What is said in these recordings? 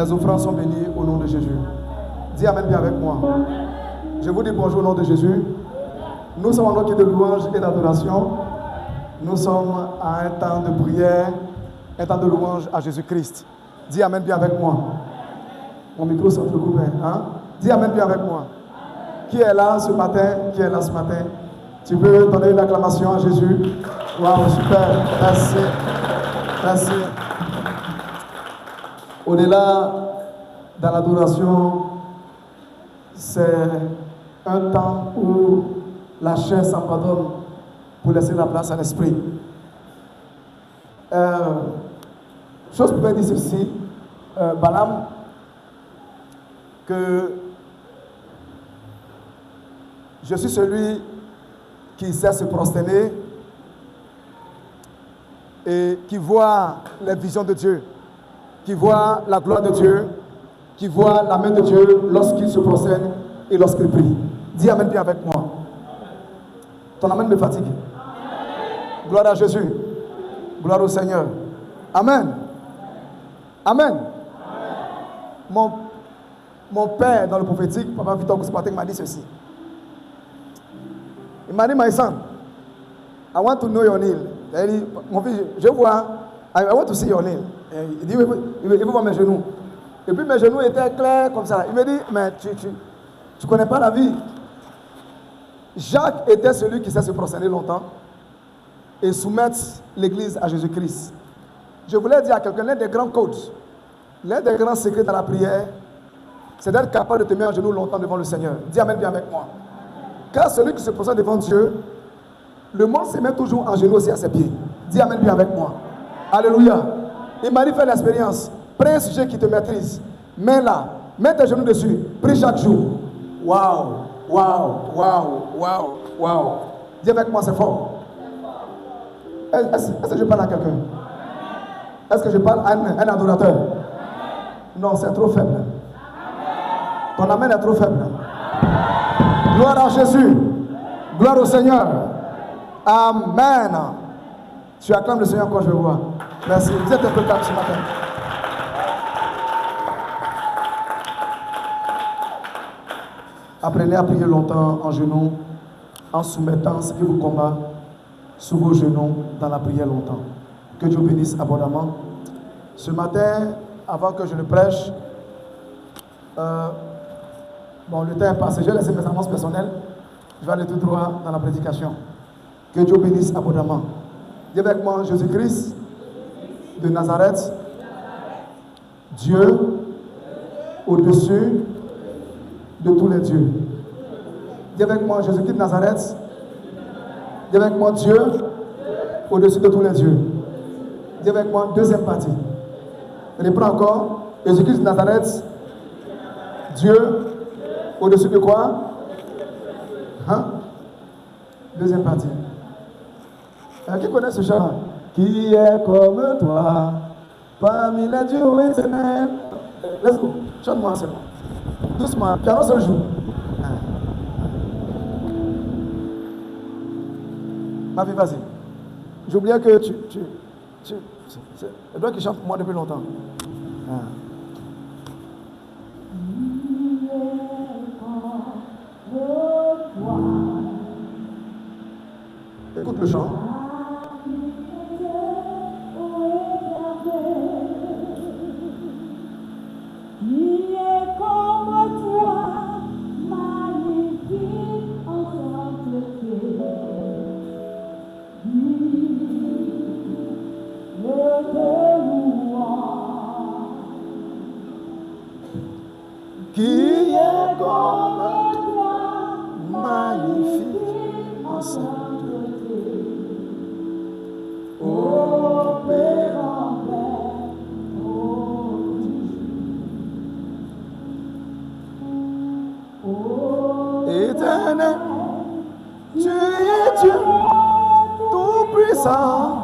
Les offrandes sont bénies au nom de Jésus. Dis Amen bien avec moi. Je vous dis bonjour au nom de Jésus. Nous sommes en notre de louange et d'adoration. Nous sommes à un temps de prière, un temps de louange à Jésus-Christ. Dis Amen bien avec moi. Mon micro s'est coupé. Hein? Dis Amen bien avec moi. Qui est là ce matin? Qui est là ce matin? Tu peux donner une acclamation à Jésus. Waouh, super. Merci. Merci. Au-delà de l'adoration, c'est un temps où la chair s'abandonne pour laisser la place à l'esprit. Chose pouvait dire ceci, Balaam, que je suis celui qui sait se prosterner et qui voit les visions de Dieu, qui voit la gloire de Dieu, qui voit la main de Dieu lorsqu'il se prosterne et lorsqu'il prie. Dis Amen bien avec moi. Ton Amen me fatigue. Gloire à Jésus. Gloire au Seigneur. Amen. Amen. Mon père dans le prophétique, Papa Victor Kouspatek, m'a dit ceci. Il m'a dit, my son, I want to know your name. Il dit, mon fils, je vois, I want to see your name. Il dit, il veut voir mes genoux. Et puis mes genoux étaient clairs comme ça. Il me dit, mais tu connais pas la vie. Jacques était celui qui sait se prosterner longtemps et soumettre l'église à Jésus-Christ. Je voulais dire à quelqu'un, l'un des grands codes, l'un des grands secrets dans la prière, c'est d'être capable de te mettre en genoux longtemps devant le Seigneur. Dis Amen bien avec moi. Car celui qui se prosterne devant Dieu, le monde se met toujours en genoux aussi à ses pieds. Dis Amen bien avec moi. Alléluia. Il m'a dit, fais l'expérience. Prends un sujet qui te maîtrise. Mets-la. Mets tes genoux dessus. Prie chaque jour. Waouh, waouh, waouh, waouh, waouh. Dis avec moi, c'est fort. Est-ce que je parle à quelqu'un? Est-ce que je parle à un adorateur? Non, c'est trop faible. Ton amen est trop faible. Gloire à Jésus. Gloire au Seigneur. Amen. Tu acclames le Seigneur quand je le vois. Merci. Vous êtes un peu calme ce matin. Apprenez à prier longtemps en genoux, en soumettant ce qui vous combat sous vos genoux dans la prière longtemps. Que Dieu bénisse abondamment. Ce matin, avant que je le prêche, le temps est passé. Je vais laisser mes annonces personnelles. Je vais aller tout droit dans la prédication. Que Dieu bénisse abondamment. Dis avec moi, Jésus-Christ de Nazareth, Dieu au-dessus de tous les dieux. Dis avec moi, Jésus-Christ de Nazareth. Dis avec moi, Dieu au-dessus de tous les dieux. Dis avec moi, deuxième partie. Reprends encore. Jésus-Christ de Nazareth. Dieu au-dessus de quoi? Hein? Deuxième partie. Qui connaît ce chant? Qui est comme toi parmi les dieux éternels? Let's go. Chante-moi seulement. Doucement. Piano se joue. Ma fille, vas-y. J'oubliais que c'est toi qui chante pour moi depuis longtemps. Écoute le chant. Qui est comme toi, magnifique en sainteté, opérant éternel, tu es Dieu tout-puissant,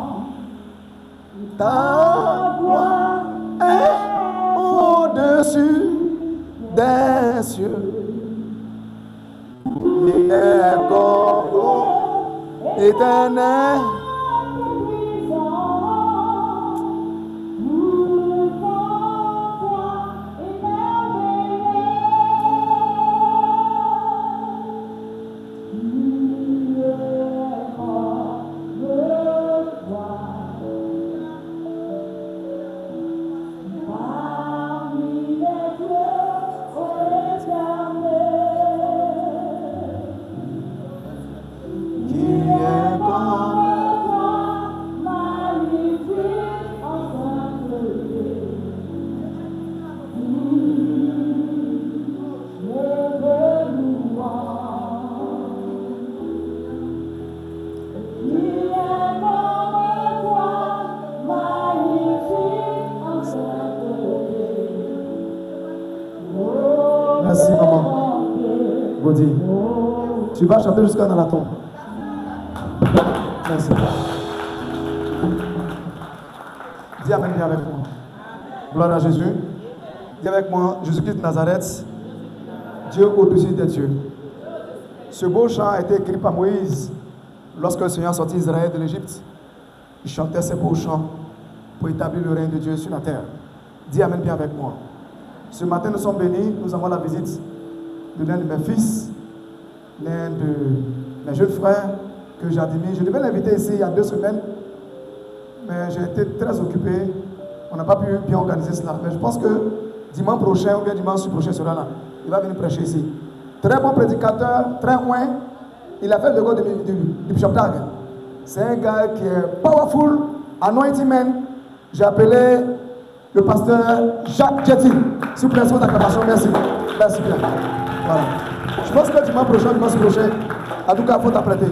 ta gloire est au-dessus des cieux. Il est comme éternel. Tu vas chanter jusqu'à dans la tombe. Merci. Dis Amen bien avec moi. Gloire à Jésus. Dis avec moi, Jésus-Christ de Nazareth, Dieu au-dessus des dieux. Ce beau chant a été écrit par Moïse lorsque le Seigneur sortit Israël de l'Égypte. Il chantait ces beaux chants pour établir le règne de Dieu sur la terre. Dis Amen bien avec moi. Ce matin, nous sommes bénis, nous avons la visite de l'un de mes fils, l'un de mes jeunes frères que j'admire. Je devais l'inviter ici il y a 2 semaines, mais j'ai été très occupé. On n'a pas pu bien organiser cela. Mais je pense que dimanche prochain ou bien dimanche prochain sera là. Il va venir prêcher ici. Très bon prédicateur, très loin. Il a fait le go du Bishop Dag. C'est un gars qui est powerful, anointing man. J'ai appelé le pasteur Jacques Jetty. S'il vous plaît, sur votre acclamation, merci. Merci bien. Voilà. Je pense que dimanche prochain, en tout cas, il faut t'apprêter.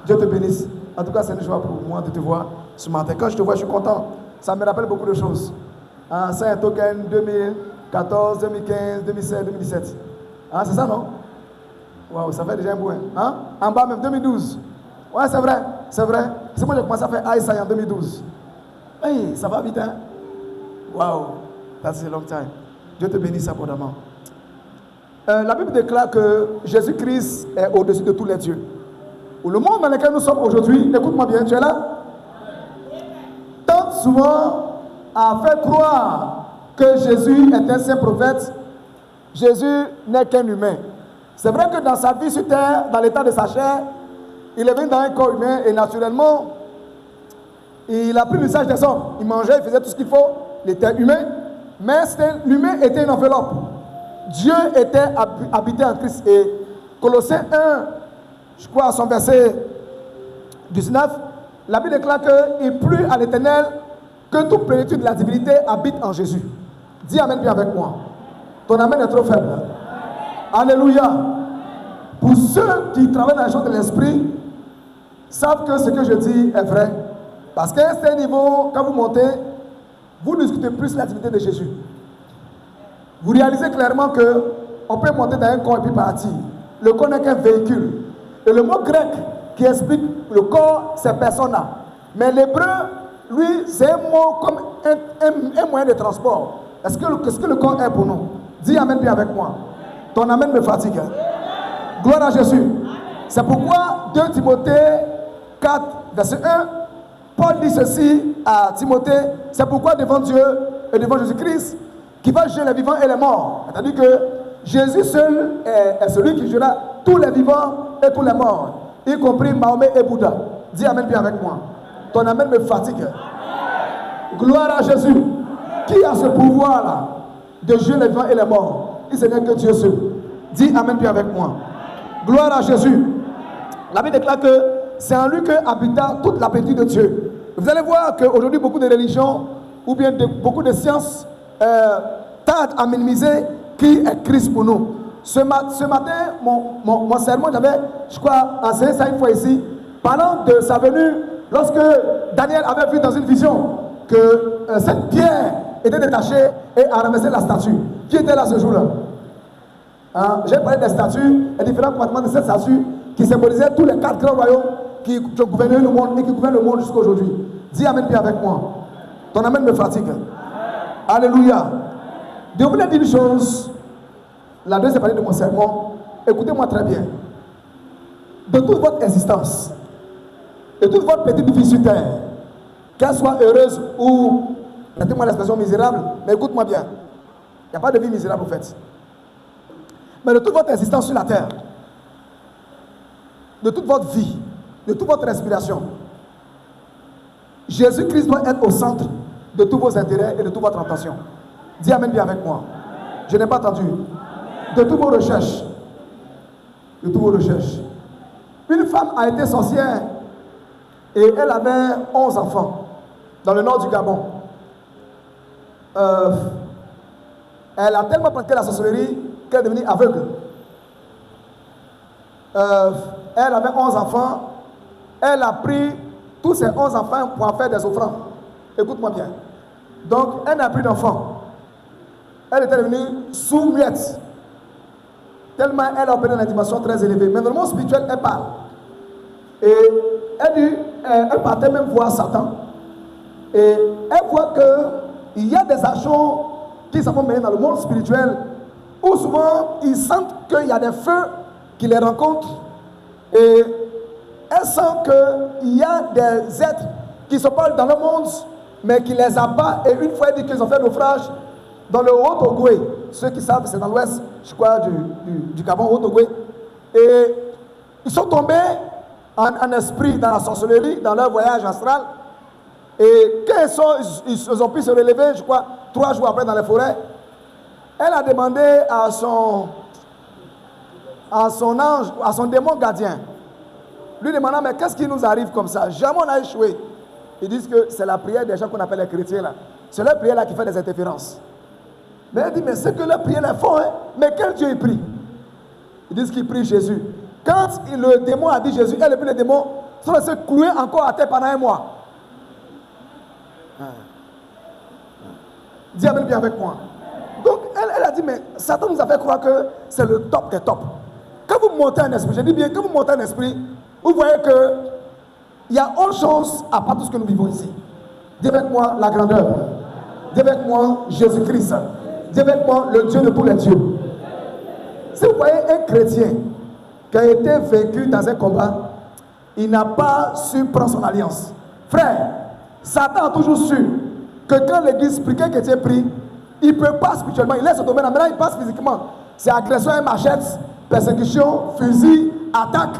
Dieu te bénisse. En tout cas, c'est une joie pour moi de te voir ce matin. Quand je te vois, je suis content. Ça me rappelle beaucoup de choses. C'est un token 2014, 2015, 2016, 2017. C'est ça, non? Waouh, ça fait déjà un bout. En bas même, 2012. Ouais, c'est vrai, c'est vrai. C'est moi qui ai commencé à faire Aïssa en 2012. Hey, ça va vite, hein? Waouh, that's a long time. Dieu te bénisse abondamment. La Bible déclare que Jésus-Christ est au-dessus de tous les dieux. Le monde dans lequel nous sommes aujourd'hui, écoute-moi bien, tu es là? Tant souvent à faire croire que Jésus est un saint prophète, Jésus n'est qu'un humain. C'est vrai que dans sa vie sur terre, dans l'état de sa chair, il est venu dans un corps humain et naturellement, il a pris l'usage des hommes. Il mangeait, il faisait tout ce qu'il faut, il était humain, mais l'humain était une enveloppe. Dieu était habité en Christ. Et Colossiens 1, je crois à son verset 19, la Bible déclare qu'il plut à l'Éternel que toute plénitude de la divinité habite en Jésus. Dis Amen bien avec moi. Ton Amen est trop faible. Alléluia. Pour ceux qui travaillent dans les choses de l'esprit, savent que ce que je dis est vrai. Parce qu'à un certain niveau, quand vous montez, vous discutez plus la divinité de Jésus. Vous réalisez clairement qu'on peut monter dans un corps et puis partir. Le corps n'est qu'un véhicule. Et le mot grec qui explique le corps, c'est persona. Mais l'hébreu, lui, c'est un mot comme un moyen de transport. Qu'est-ce que le corps est pour nous? Dis Amen bien avec moi. Ton Amen me fatigue. Gloire à Jésus. C'est pourquoi 2 Timothée 4, verset 1, Paul dit ceci à Timothée. C'est pourquoi devant Dieu et devant Jésus-Christ, qui va juger les vivants et les morts. C'est-à-dire que Jésus seul est celui qui jugera tous les vivants et tous les morts, y compris Mahomet et Bouddha. Dis Amen bien avec moi. Ton Amen me fatigue. Gloire à Jésus. Qui a ce pouvoir-là de juger les vivants et les morts? Il n'est que Dieu seul. Dis Amen bien avec moi. Gloire à Jésus. La Bible déclare que c'est en lui que habita toute la plénitude de Dieu. Vous allez voir qu'aujourd'hui, beaucoup de religions ou bien beaucoup de sciences tardent à minimiser qui est Christ pour nous. Ce matin, mon sermon, j'avais, je crois, enseigné ça une fois ici, parlant de sa venue, lorsque Daniel avait vu dans une vision que cette pierre était détachée et a ramassé la statue. Qui était là ce jour-là? J'ai parlé des statues et différents compartiments de cette statue qui symbolisaient tous les 4 grands royaumes qui gouvernaient le monde et qui gouvernent le monde jusqu'à aujourd'hui. Dis Amen bien avec moi. Ton Amen me fatigue. Alléluia. Je voulais dire une chose. La deuxième partie de mon sermon. Écoutez-moi très bien. De toute votre existence, de toute votre petite vie sur terre, qu'elle soit heureuse ou, permettez-moi l'expression misérable, mais écoute-moi bien. Il n'y a pas de vie misérable en fait. Mais de toute votre existence sur la terre, de toute votre vie, de toute votre respiration, Jésus-Christ doit être au centre de tous vos intérêts et de toute votre attention. Dis Amen bien avec moi. Je n'ai pas entendu. De toutes vos recherches. De toutes vos recherches. Une femme a été sorcière et elle avait 11 enfants dans le nord du Gabon. Elle a tellement pratiqué la sorcellerie qu'elle est devenue aveugle. Elle avait 11 enfants. Elle a pris tous ces 11 enfants pour en faire des offrandes. Écoute-moi bien. Donc, elle n'a plus d'enfants. Elle était devenue sous-muette. tellement elle a opéré dans une dimension très élevée. Mais dans le monde spirituel, elle parle. Et elle partait même voir Satan. Et elle voit qu'il y a des actions qui se font mener dans le monde spirituel où souvent ils sentent qu'il y a des feux qui les rencontrent. Et elle sent qu'il y a des êtres qui se parlent dans le monde, mais qui les abattent. Et une fois, elle dit qu'ils ont fait naufrage dans le Haut-Ogooué. Ceux qui savent, c'est dans l'ouest, je crois, du Gabon, Haut-Ogooué. Et ils sont tombés en esprit dans la sorcellerie, dans leur voyage astral. Et quand ils ont pu se relever, je crois, 3 jours après dans les forêts, elle a demandé à son ange, à son démon gardien, lui demandant, mais qu'est-ce qui nous arrive comme ça? Jamais on a échoué. Ils disent que c'est la prière des gens qu'on appelle les chrétiens là. C'est leur prière là qui fait des interférences. Mais elle dit, mais c'est que leur prière les font, hein? Mais quel Dieu ils prient? Ils disent qu'ils prient Jésus. Quand le démon a dit Jésus, elle et puis le démon sont restés cloués encore à terre pendant 1 mois. Dis Amen bien avec moi. Donc elle a dit, mais Satan nous a fait croire que c'est le top des tops. Quand vous montez un esprit, je dis bien, quand vous montez un esprit, vous voyez que il y a autre chose à part tout ce que nous vivons ici. Dis avec moi la grandeur. Dis avec moi Jésus-Christ. Dis avec moi le Dieu de tous les dieux. Si vous voyez un chrétien qui a été vaincu dans un combat, il n'a pas su prendre son alliance. Frère, Satan a toujours su que quand l'église prie, qu'un chrétien prie, il ne peut pas spirituellement, il laisse ce domaine. Maintenant, il passe physiquement. C'est agression et machette, persécution, fusil, attaque.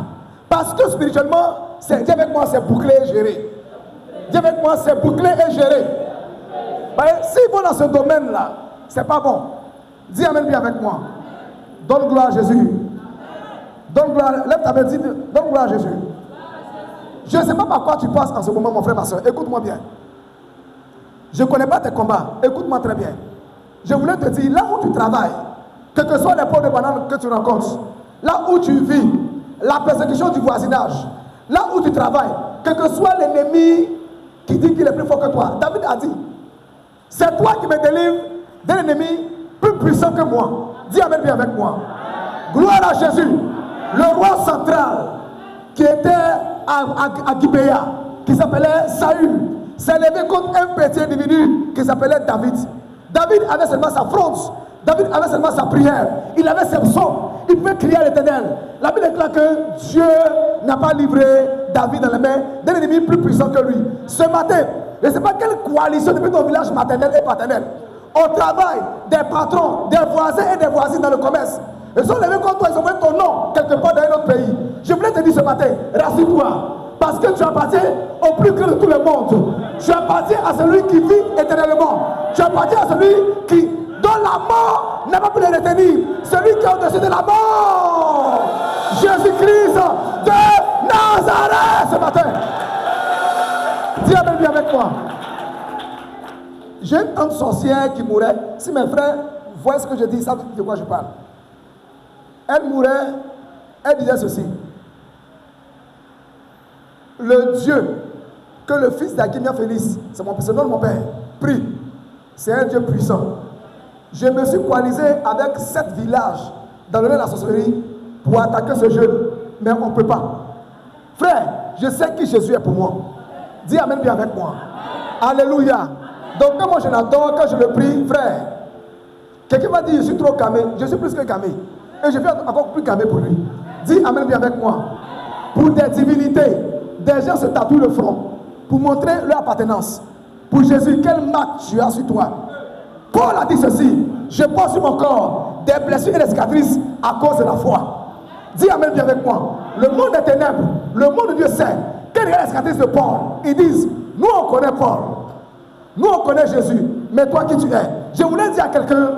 Parce que spirituellement, dis avec moi, c'est bouclé et géré. Dis avec moi, c'est bouclé et géré. S'ils vont dans ce domaine-là, c'est pas bon. Dis Amen bien avec moi. Donne gloire à Jésus. Donne gloire, lève ta main, dis, donne gloire à Jésus. Je ne sais pas par quoi tu passes en ce moment, mon frère, ma soeur. Écoute-moi bien. Je ne connais pas tes combats. Écoute-moi très bien. Je voulais te dire, là où tu travailles, quels que soient les pots de banane que tu rencontres, là où tu vis, la persécution du voisinage, là où tu travailles, quel que soit l'ennemi qui dit qu'il est plus fort que toi. David a dit, c'est toi qui me délivres d'un ennemi plus puissant que moi. Dis Amen bien avec moi. Gloire à Jésus. Le roi central qui était à Gibéa, qui s'appelait Saül, s'est levé contre un petit individu qui s'appelait David. David avait seulement sa fronde. David avait seulement sa prière. Il avait ses psaumes. Il pouvait crier à l'Éternel. La Bible déclare que Dieu n'a pas livré David dans les mains d'un ennemi plus puissant que lui. Ce matin, je ne sais pas quelle coalition depuis ton village maternel et paternel. Au travail, des patrons, des voisins et des voisines dans le commerce. Ils sont levés contre toi, ils ont mis ton nom quelque part dans un autre pays. Je voulais te dire ce matin, rassure-toi. Parce que tu appartiens au plus grand de tout le monde. Tu appartiens à celui qui vit éternellement. Tu appartiens à celui qui, dont la mort n'a pas pu le retenir. Celui qui est au-dessus de la mort. Jésus-Christ de Nazareth ce matin. Dis Amen bien avec moi. J'ai une tante sorcière qui mourait. Si mes frères voient ce que je dis, ils savent de quoi je parle. Elle mourait, elle disait ceci. Le Dieu que le fils d'Aguimia Félix, c'est le nom de mon père, prie. C'est un Dieu puissant. Je me suis coalisé avec 7 villages dans le domaine de la sorcellerie pour attaquer ce jeune. Mais on ne peut pas. Frère, je sais qui Jésus est pour moi. Dis Amen bien avec moi. Alléluia. Donc quand moi je l'adore, quand je le prie, frère, quelqu'un va dire je suis trop camé. Je suis plus que camé. Et je vais encore plus camé pour lui. Dis Amen bien avec moi. Pour des divinités, des gens se tatouent le front pour montrer leur appartenance. Pour Jésus, quelle marque tu as sur toi? Paul a dit ceci: je porte sur mon corps des blessures et des cicatrices à cause de la foi. Dis Amen bien avec moi. Le monde des ténèbres, le monde de Dieu sait quelles sont les cicatrices de Paul. Ils disent, nous on connaît Paul, nous on connaît Jésus, mais toi qui tu es? Je voulais dire à quelqu'un,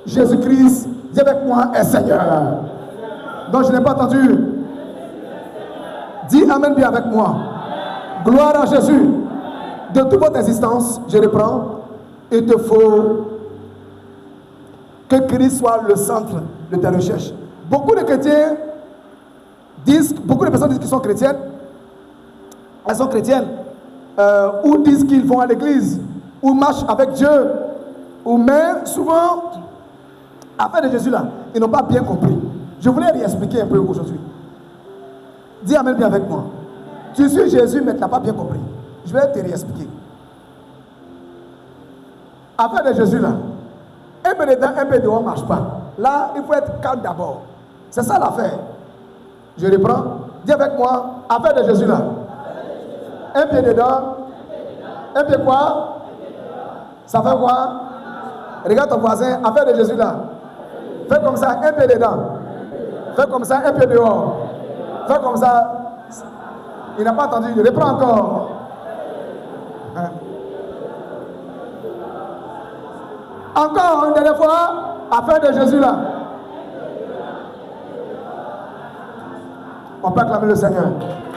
Jésus-Christ, dis avec moi, est Seigneur. Donc je n'ai pas entendu. Dis Amen bien avec moi. Gloire à Jésus. De toute votre existence, je reprends, il te faut que Christ soit le centre de tes recherches. Beaucoup de chrétiens disent, beaucoup de personnes disent qu'ils sont chrétiennes, elles sont chrétiennes, ou disent qu'ils vont à l'église, ou marchent avec Dieu, ou même souvent, afin de Jésus là, ils n'ont pas bien compris. Je voulais réexpliquer un peu aujourd'hui. Dis Amen bien avec moi. Tu suis Jésus, mais tu n'as pas bien compris. Je vais te réexpliquer. Affaire de Jésus là, un peu dedans, un peu dehors ne marche pas. Là, il faut être calme d'abord. C'est ça l'affaire. Je reprends. Dis avec moi, affaire de Jésus là. Un pied dedans, un pied quoi? Ça fait quoi? Regarde ton voisin, affaire de Jésus là. Fais comme ça, un pied dedans. Fais comme ça, un pied dehors. Fais comme ça. Il n'a pas entendu, je reprends encore. Hein? Encore une dernière fois, affaire de Jésus là. On peut acclamer le Seigneur.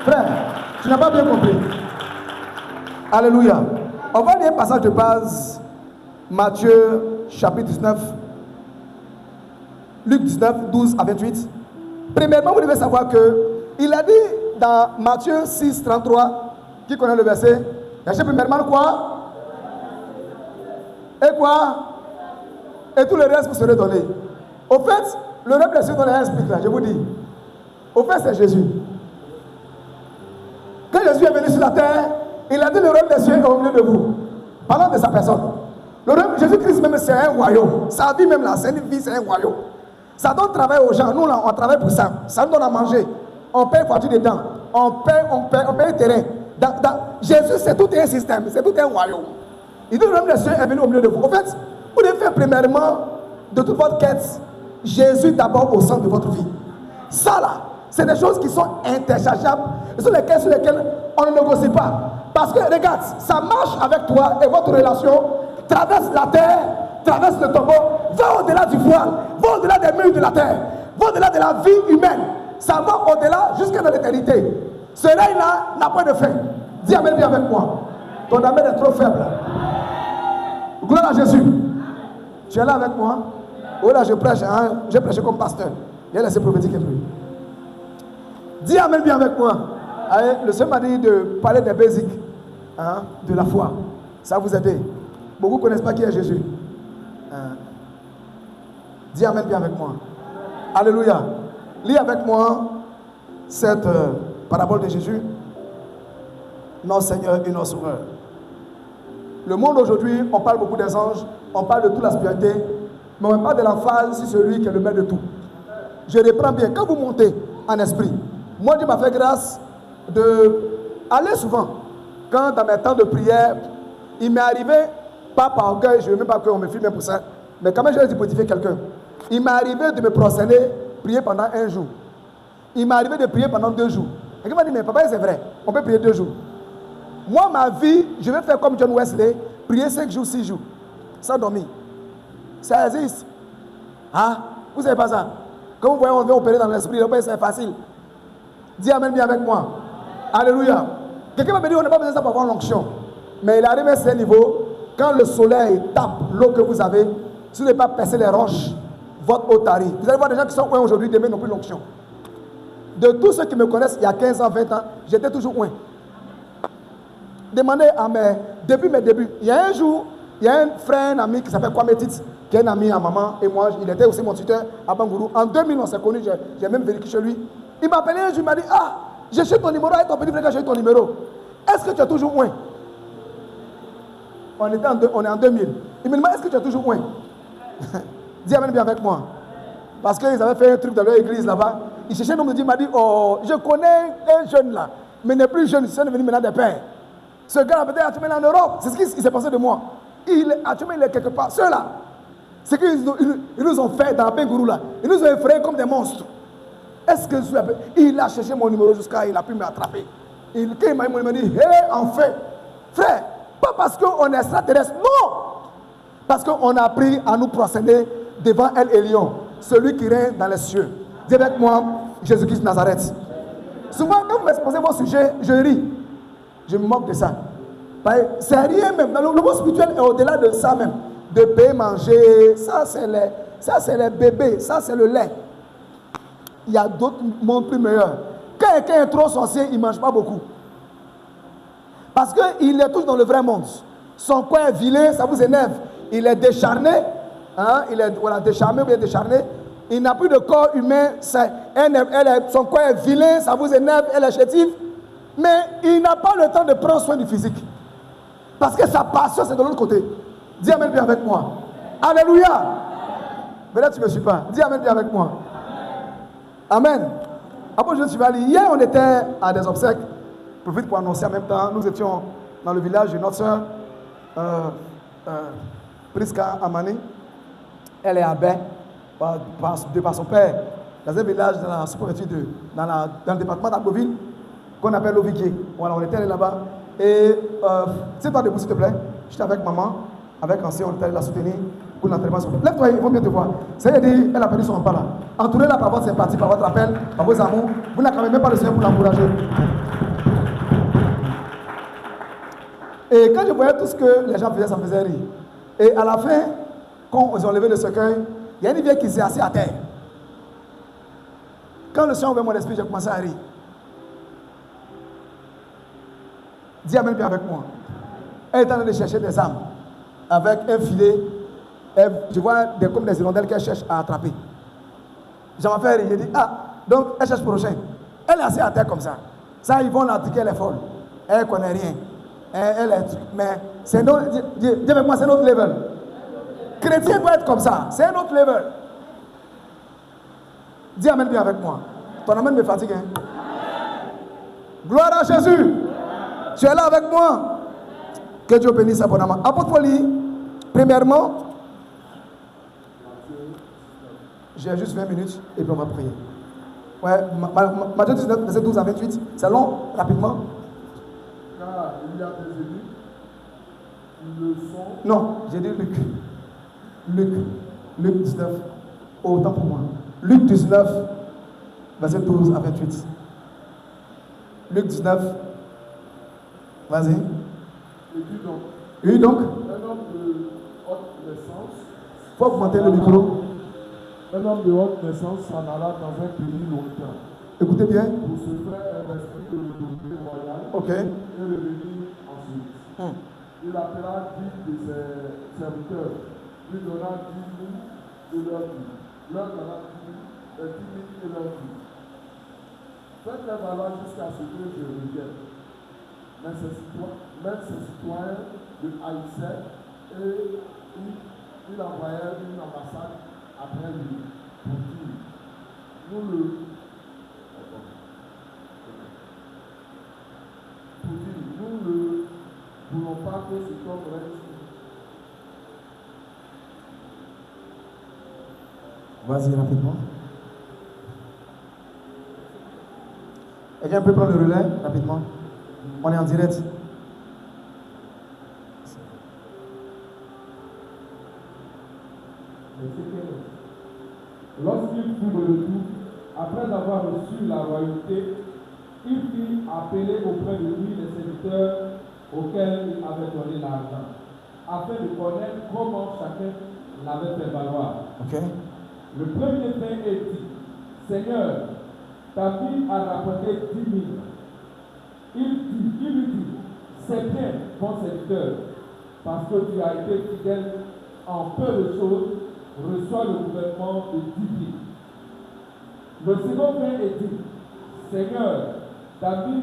Frère, tu n'as pas bien compris. Alléluia. On va lire un passage de base. Matthieu chapitre 19. Luc 19, 12 à 28. Premièrement, vous devez savoir que il a dit dans Matthieu 6, 33, qui connaît le verset, cherchez premièrement quoi? Et quoi? Et tout le reste vous serez donné. Au fait, le reste des cieux dans les explique là, je vous dis. Au fait, c'est Jésus. Quand Jésus est venu sur la terre, il a dit le règne des cieux est au milieu de vous. Parlant de sa personne. Le règne Jésus-Christ même, c'est un royaume. Sa vie même là, c'est une vie, c'est un royaume. Ça donne travail aux gens. Nous là, on travaille pour ça. Ça nous donne à manger. On paye voiture dedans. On paye terrain. Jésus, c'est tout un système. C'est tout un royaume. Il dit le règne des cieux est venu au milieu de vous. En fait, vous devez faire premièrement de toute votre quête Jésus d'abord au centre de votre vie. Ça là, c'est des choses qui sont interchangeables, sur lesquelles on ne négocie pas. Parce que regarde, ça marche avec toi et votre relation traverse la terre, traverse le tombeau, va au-delà du voile, va au-delà des murs de la terre, va au-delà de la vie humaine. Ça va au-delà jusqu'à l'éternité. Ce règne-là n'a pas de fin. Dis Amen bien avec moi. Ton amen est trop faible. Gloire à Jésus. Tu es là avec moi? Oh là, je prêche, hein? Je prêche comme pasteur. J'ai laissé prophétique un peu. Dis Amen bien avec moi. Allez, le Seigneur m'a dit de parler des basiques, hein, de la foi. Ça va vous aider. Beaucoup ne connaissent pas qui est Jésus. Dis Amen bien avec moi. Alléluia. Lis avec moi cette parabole de Jésus, notre Seigneur et notre Sauveur. Le monde aujourd'hui, on parle beaucoup des anges, on parle de toute la spiritualité, mais on parle de l'emphase sur celui qui est le maître de tout. Je reprends bien. Quand vous montez en esprit, moi Dieu m'a fait grâce d'aller souvent. Quand dans mes temps de prière, il m'est arrivé, pas par orgueil, je ne veux même pas qu'on me filme pour ça, mais quand même j'ai hypothéqué quelqu'un. Il m'est arrivé de me prosterner, prier pendant un jour. Il m'est arrivé de prier pendant 2 jours. Quelqu'un m'a dit, mais papa, c'est vrai, on peut prier 2 jours. Moi, ma vie, je vais faire comme John Wesley, prier 5 jours, 6 jours, sans dormir. Ça existe. Hein? Vous ne savez pas ça? Quand vous voyez, on vient opérer dans l'esprit, c'est facile. Dis Amen bien avec moi. Alléluia. Quelqu'un m'a dit, on n'a pas besoin de ça pour avoir l'onction. Mais il arrive à ce niveau, quand le soleil tape l'eau que vous avez, si vous n'avez pas percé les roches, votre eau tarit. Vous allez voir des gens qui sont loin aujourd'hui, demain n'ont plus l'onction. De tous ceux qui me connaissent il y a 15 ans, 20 ans, j'étais toujours loin. Demandez à depuis mes débuts. Il y a un jour, il y a un frère, un ami qui s'appelle Kwame Tite, qui est un ami à maman et moi, il était aussi mon tuteur à Bangourou. En 2000, on s'est connus, j'ai même vérifié chez lui. Il m'a appelé un jour, il m'a dit, ah, j'ai cherché ton numéro, et ton petit frère, j'ai eu ton numéro. Est-ce que tu es toujours loin? On est en 2000. Il me demande, est-ce que tu es toujours loin? Dis Amen bien avec moi. Parce qu'ils avaient fait un truc dans leur église là-bas. Il cherchait un homme de Dieu, il m'a dit, oh, je connais un jeune là, mais il n'est plus jeune, c'est devenu maintenant des pères. Ce gars-là peut-être actuellement en Europe. C'est ce qui s'est passé de moi. Actuellement, il est quelque part. Ceux-là, c'est qu'ils nous ont fait dans la Bengourou là. Ils nous ont effrayés comme des monstres. Est-ce que il a cherché mon numéro jusqu'à il a pu m'attraper. Quand il m'a dit, hé, en fait, frère, pas parce qu'on est extraterrestre, non. Parce qu'on a appris à nous procéder devant El Elyon, celui qui règne dans les cieux. Dis avec moi, Jésus-Christ de Nazareth. Souvent, quand vous m'exposez vos sujets, je ris. Je me moque de ça. C'est rien même. Le monde spirituel est au-delà de ça même. De payer, manger, ça c'est les bébés, ça c'est le lait. Il y a d'autres mondes plus meilleurs. Quand quelqu'un est trop sorcier, il ne mange pas beaucoup. Parce qu'il est toujours dans le vrai monde. Son coin est vilain, ça vous énerve. Il est décharné. Hein? Il est décharné ou bien décharné. Il n'a plus de corps humain, son corps est vilain, ça vous énerve, elle est chétive. Mais il n'a pas le temps de prendre soin du physique. Parce que sa passion, c'est de l'autre côté. Dis Amen bien avec moi. Alléluia. Mais là, tu ne me suis pas. Dis Amen bien avec moi. Amen. Après, je suis allé. Hier, on était à des obsèques. Je profite pour annoncer en même temps. Nous étions dans le village de notre soeur, Priska Amani. Elle est à Bain, par son père, dans un village dans la sous-préfecture dans le département d'Agboville, qu'on appelle Oviquier. Voilà, on était allé là-bas. Et tiens-toi debout, s'il te plaît. J'étais avec maman, avec ancien, on était allé la soutenir pour l'entraînement. Lève-toi, ils vont bien te voir. C'est-à-dire, elle a perdu son repas là. Entourez-la par votre sympathie, par votre appel, par vos amours. Vous n'acclamez même pas le Seigneur pour l'encourager. Et quand je voyais tout ce que les gens faisaient, ça me faisait rire. Et à la fin, quand ils ont levé le cercueil, il y a une vieille qui s'est assise à terre. Quand le Seigneur ouvert mon esprit, j'ai commencé à rire. Dis Amen bien avec moi. Elle est en train de chercher des âmes avec un filet. Je vois comme des hirondelles qu'elle cherche à attraper. J'en ai fait rire. J'ai dit, donc elle cherche prochain. Elle est assise à terre comme ça. Ça, ils vont l'indiquer, elle est folle. Elle ne connaît rien. Elle est. Mais c'est notre. Dis avec moi, c'est notre level. Chrétien doit être comme ça. C'est un autre level. Dis Amen bien avec moi. Ton Amen me fatigue. Hein? Gloire à Jésus. Tu es là avec moi. Que Dieu bénisse abondamment. Apôtre Poli, premièrement, j'ai juste 20 minutes et puis on va prier. Ouais, Matthieu 19, verset 12 à 28. C'est long, rapidement. Car il y a des élus, ils le sont. Non, j'ai dit Luc 19. Autant pour moi. Luc 19, verset 12 à 28. Luc 19. Vas-y. Oui, donc. Un homme de haute naissance. Il faut augmenter le micro. Un homme de haute naissance s'en alla dans un pays lointain. Écoutez bien. Pour se faire investir de l'autorité royale. Ok. Et revenir ensuite. Il appela 10 de ses serviteurs, lui donna 10 000 de leur vie. Leur donna 10 000 de leur vie. Faites-les valoir jusqu'à ce que je revienne. Mais ses citoyens le haïssaient et il envoyait une ambassade après lui pour dire nous ne voulons pas que cet homme reste. Vas-y rapidement. Quelqu'un peut prendre le relais rapidement? On est en direct. Lorsqu'il fut de retour, après avoir reçu la royauté, il fit appeler auprès de lui les serviteurs auxquels il avait donné l'argent, afin de connaître comment chacun l'avait fait valoir. Okay. Le premier vint et dit, Seigneur, ta fille a rapporté 10 000. Il lui dit, c'est bien, bon serviteur, parce que tu as été fidèle en peu de choses, reçois le gouvernement de 10 000. Le second vint et dit, Seigneur, David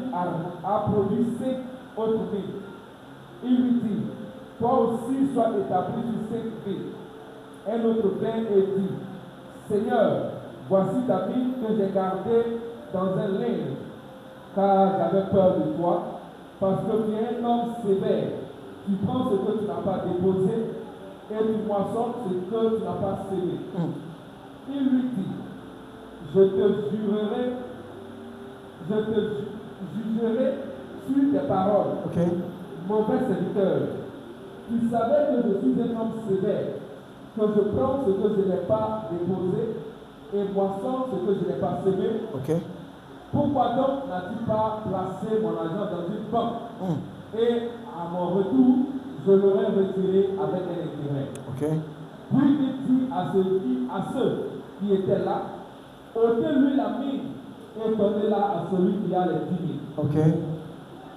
a produit 5 autres villes. Il lui dit, toi aussi sois établi sur 5 villes. Un autre vint et dit, Seigneur, voici David que j'ai gardé dans un linge, car j'avais peur de toi, parce que tu es un homme sévère. Tu prends ce que tu n'as pas déposé et tu moissonnes ce que tu n'as pas sémé. Il lui dit, je te jugerai sur tes paroles. Okay. Mauvais serviteur, tu savais que je suis un homme sévère, que je prends ce que je n'ai pas déposé et moissonne ce que je n'ai pas semé. Okay. Pourquoi donc n'as-tu pas placé mon argent dans une banque et à mon retour, je l'aurais retiré avec un intérêt. Okay. Puis il dit à ceux qui étaient là, ôtez-lui la mine et donnez-la à celui qui a les 10 000. Okay.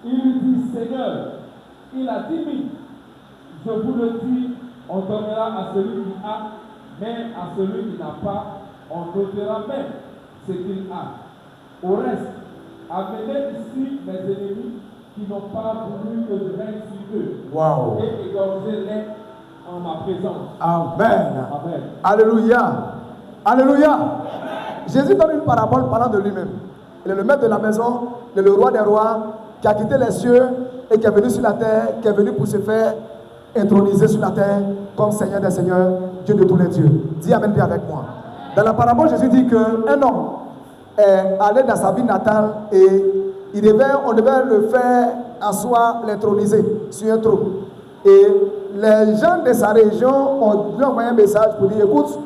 Il lui dit, Seigneur, il a 10 000. Je vous le dis, on donnera à celui qui a, mais à celui qui n'a pas, on notera même ce qu'il a. Au reste, amenez ici mes ennemis qui n'ont pas voulu que je règne sur eux. Wow. Et égorgez-les en ma présence. Amen. Amen. Alléluia. Alléluia. Jésus donne une parabole parlant de lui-même. Il est le maître de la maison, il est le roi des rois, qui a quitté les cieux et qui est venu sur la terre, qui est venu pour se faire introniser sur la terre comme Seigneur des Seigneurs, Dieu de tous les dieux. Dis Amen bien avec moi. Dans la parabole, Jésus dit qu'un homme est allé dans sa ville natale et on devait le faire asseoir, l'introniser sur un trône. Et les gens de sa région ont lui envoyé un message pour dire, écoute,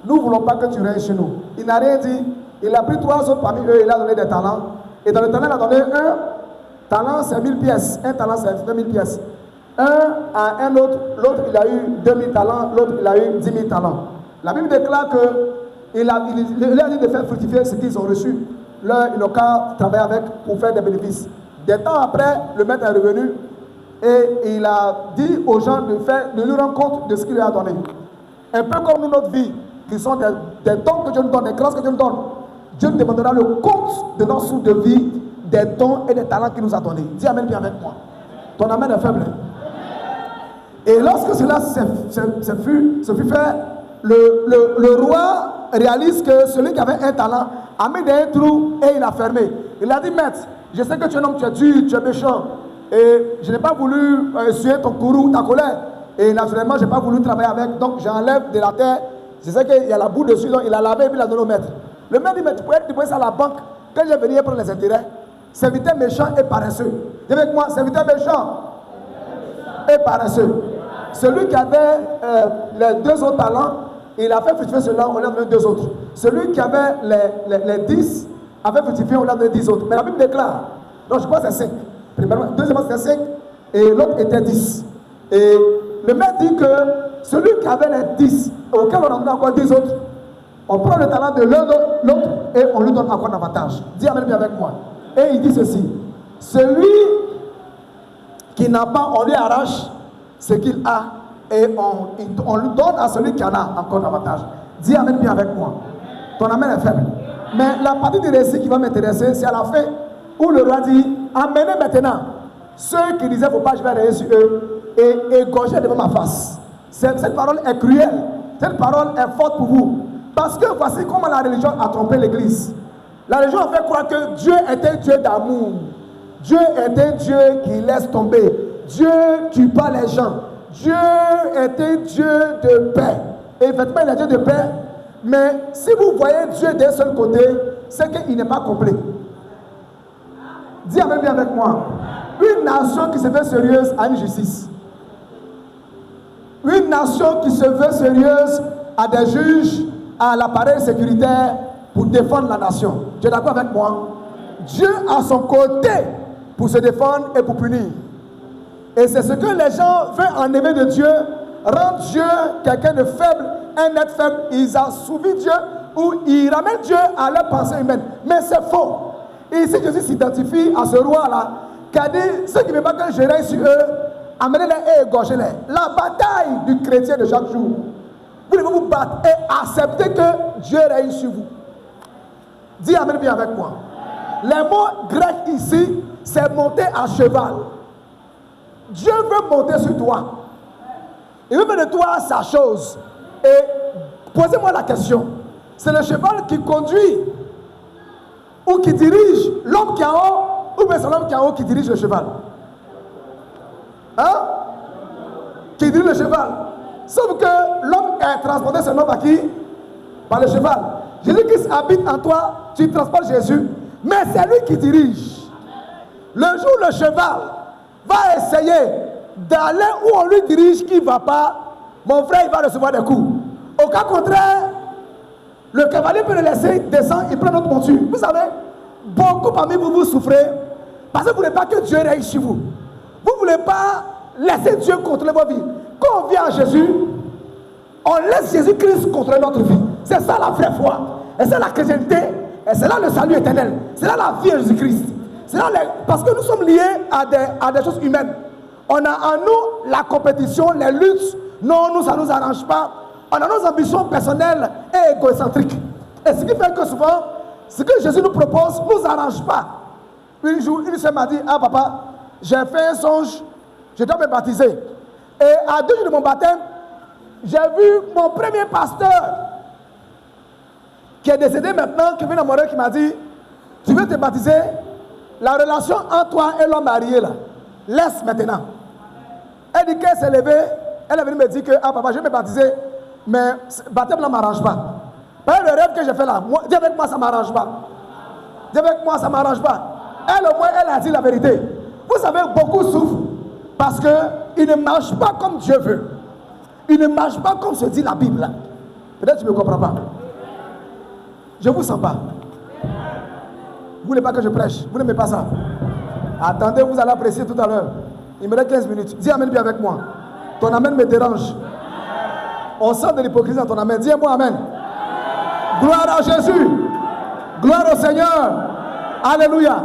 nous ne voulons pas que tu règnes chez nous. Il n'a rien dit. Il a pris 3 autres parmi eux, il a donné des talents. Et dans le talent, il a donné un talent, c'est 1000 pièces. Un talent, c'est 2000 pièces. Un à un autre, l'autre, il a eu 2000 talents, l'autre, il a eu 10 000 talents. La Bible déclare qu'il a dit de faire fructifier ce qu'ils ont reçu. Là, ils n'ont qu'à travailler avec pour faire des bénéfices. Des temps après, le maître est revenu et il a dit aux gens de lui rendre compte de ce qu'il lui a donné. Un peu comme nous, notre vie, qui sont des dons que Dieu nous donne, des grâces que Dieu nous donne. Dieu nous demandera le compte de notre souffle de vie, des dons et des talents qu'il nous a donnés. Dis Amen bien avec moi. Ton Amen est faible. Et lorsque cela se fut fait, le roi réalise que celui qui avait un talent a mis dans un trou et il a fermé. Il a dit, maître, je sais que tu es un homme, tu es dur, tu es méchant. Et je n'ai pas voulu essuyer ton courroux, ta colère. Et naturellement, je n'ai pas voulu travailler avec. Donc j'enlève de la terre. Je sais qu'il y a la boue dessus, donc il a lavé et puis il a donné au maître. Le maître dit, mais tu pourrais déposer ça à la banque. Quand je venais prendre les intérêts, serviteur méchant et paresseux. Dis avec moi, serviteur méchant et paresseux. Celui qui avait les 2 autres talents, il a fait fructifier cela, on lui a donné 2 autres. Celui qui avait les 10 a fait fructifier, on lui a donné 10 autres. Mais la Bible déclare, donc je crois que c'est 5. Deuxièmement, c'est 5 et l'autre était 10. Et le maître dit que celui qui avait les 10, auquel on en donne encore 10 autres, on prend le talent de l'autre et on lui donne encore un avantage. Dis Amen bien avec moi. Et il dit ceci, celui qui n'a pas, on lui arrache ce qu'il a et on lui donne à celui qui en a encore davantage. Dis Amen bien avec moi. Ton Amen est faible. Mais la partie du récit qui va m'intéresser, c'est à la fin où le roi dit, amenez maintenant ceux qui disaient, faut pas, je vais régner sur eux et égorger devant ma face. Cette parole est cruelle. Cette parole est forte pour vous. Parce que voici comment la religion a trompé l'église. La religion a fait croire que Dieu est un Dieu d'amour. Dieu est un Dieu qui laisse tomber. Dieu ne tue pas les gens. Dieu est un Dieu de paix. Et effectivement, il est Dieu de paix. Mais si vous voyez Dieu d'un seul côté, c'est qu'il n'est pas complet. Dis Amen bien avec moi. Une nation qui se veut sérieuse a une justice. Une nation qui se veut sérieuse a des juges, a l'appareil sécuritaire pour défendre la nation. Tu es d'accord avec moi? Dieu a son côté pour se défendre et pour punir. Et c'est ce que les gens veulent enlever de Dieu, rendre Dieu quelqu'un de faible, un être faible. Ils assouvissent Dieu ou ils ramènent Dieu à leur pensée humaine. Mais c'est faux. Et ici, Jésus s'identifie à ce roi-là qui a dit, ceux qui ne veulent pas que je règne sur eux, amenez-les et égorgez-les. La bataille du chrétien de chaque jour. Vous devez vous battre et accepter que Dieu règne sur vous. Dis Amen bien avec moi. Les mots grecs ici, c'est monter à cheval. Dieu veut monter sur toi. Il veut faire de toi sa chose. Et posez-moi la question. C'est le cheval qui conduit ou qui dirige l'homme qui est en haut, ou bien c'est l'homme qui est en haut qui dirige le cheval? Hein? Qui dirige le cheval. Sauf que l'homme est transporté seulement par qui? Par le cheval. Jésus-Christ habite en toi, tu transportes Jésus, mais c'est lui qui dirige. Le jour où le cheval va essayer d'aller où on lui dirige, qui ne va pas, mon frère, il va recevoir des coups. Au cas contraire, le cavalier peut le laisser descendre, il prend notre monture. Vous savez, beaucoup parmi vous, vous souffrez parce que vous ne voulez pas que Dieu règne sur vous. Vous ne voulez pas laisser Dieu contrôler votre vie. Quand on vient à Jésus, on laisse Jésus-Christ contrôler notre vie. C'est ça la vraie foi. Et c'est la chrétienté. Et c'est là le salut éternel. C'est là la vie de Jésus-Christ. Parce que nous sommes liés à des choses humaines. On a en nous la compétition, les luttes. Non, nous, ça ne nous arrange pas. On a nos ambitions personnelles et égocentriques. Et ce qui fait que souvent, ce que Jésus nous propose ne nous arrange pas. Un jour, il m'a dit, ah papa, j'ai fait un songe, je dois me baptiser. Et à 2 jours de mon baptême, j'ai vu mon premier pasteur, qui est décédé maintenant, qui vient dans mon rêve, qui m'a dit, tu veux te baptiser? La relation entre toi et l'homme marié, là, laisse maintenant. Elle dit qu'elle s'est levée, elle est venue me dire que, ah papa, je vais me baptiser, mais le baptême ne m'arrange pas. Par le rêve que j'ai fait là, dis avec moi, ça ne m'arrange pas. Dis avec moi, ça ne m'arrange pas. Elle, au moins, elle a dit la vérité. Vous savez, beaucoup souffrent parce qu'ils ne marchent pas comme Dieu veut. Ils ne marchent pas comme se dit la Bible. Peut-être que tu ne me comprends pas. Je ne vous sens pas. Vous ne voulez pas que je prêche? Vous n'aimez pas ça? Attendez, vous allez apprécier tout à l'heure. Il me reste 15 minutes. Dis amen bien avec moi. Ton amen me dérange. On sent de l'hypocrisie dans ton amen. Dis moi amen. Gloire à Jésus. Gloire au Seigneur. Alléluia.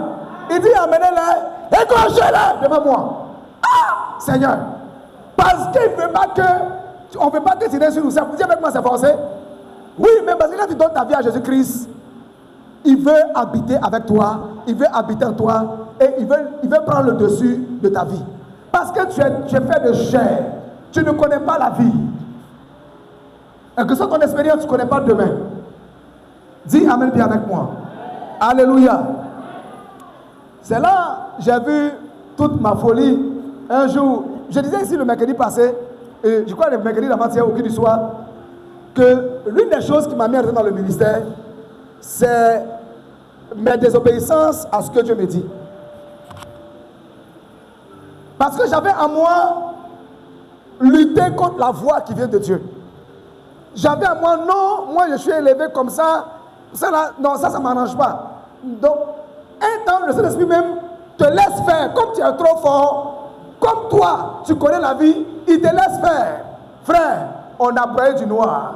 Il dit amenez-les, égorgez-les devant moi. Ah, Seigneur. Parce qu'il ne veut pas que, on ne veut pas que tu restes sur nous. Dis avec moi, c'est forcé. Oui, mais parce que quand tu donnes ta vie à Jésus-Christ, il veut habiter avec toi, il veut habiter en toi, et il veut prendre le dessus de ta vie. Parce que tu es fait de chair, tu ne connais pas la vie. Et que soit ton expérience, tu ne connais pas demain. Dis amen bien avec moi. Alléluia. C'est là j'ai vu toute ma folie. Un jour, je disais ici le mercredi passé, et je crois le mercredi d'avant-hier au cul du soir, que l'une des choses qui m'a mis à entrer dans le ministère, c'est mes désobéissances à ce que Dieu me dit. Parce que j'avais en moi lutter contre la voix qui vient de Dieu. J'avais en moi, non, moi je suis élevé comme ça, là, non, ça ne m'arrange pas. Donc, un temps, le Saint-Esprit même te laisse faire, comme tu es trop fort, comme toi, tu connais la vie, il te laisse faire. Frère, on a broyé du noir,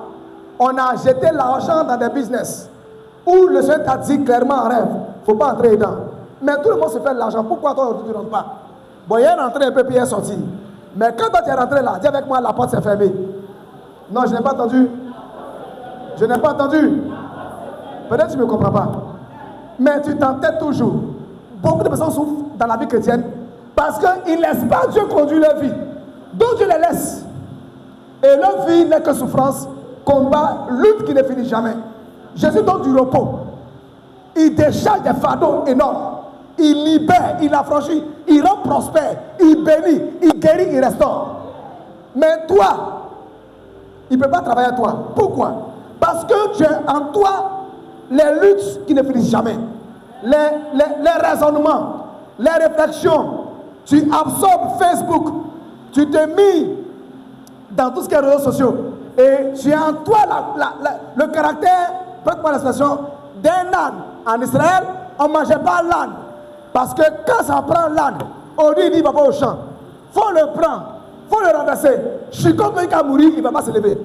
on a jeté l'argent dans des business, où le Seigneur t'a dit clairement en rêve, il ne faut pas entrer dedans. Mais tout le monde se fait de l'argent, pourquoi toi tu ne rentres pas? Bon, il est rentré un peu, puis il est sorti. Mais quand toi tu es rentré là, dis avec moi, la porte s'est fermée. Non, je n'ai pas entendu. Je n'ai pas entendu. Peut-être que tu ne me comprends pas. Mais tu t'entêtes toujours. Beaucoup de personnes souffrent dans la vie chrétienne parce qu'ils ne laissent pas Dieu conduire leur vie. Donc Dieu les laisse. Et leur vie n'est que souffrance, combat, lutte qui ne finit jamais. Jésus donne du repos. Il décharge des fardeaux énormes. Il libère, il affranchit, il rend prospère, il bénit, il guérit, il restaure. Mais toi, il ne peut pas travailler à toi. Pourquoi? Parce que tu as en toi les luttes qui ne finissent jamais. Les raisonnements, les réflexions. Tu absorbes Facebook. Tu te mis dans tout ce qui est réseaux sociaux. Et tu as en toi le caractère, prête-moi l'expression, d'un âne. En Israël, on ne mangeait pas l'âne. Parce que quand ça prend l'âne, on dit il ne va pas au champ. Il faut le prendre, il faut le renverser. Chicote, il va mourir, il ne va pas se lever.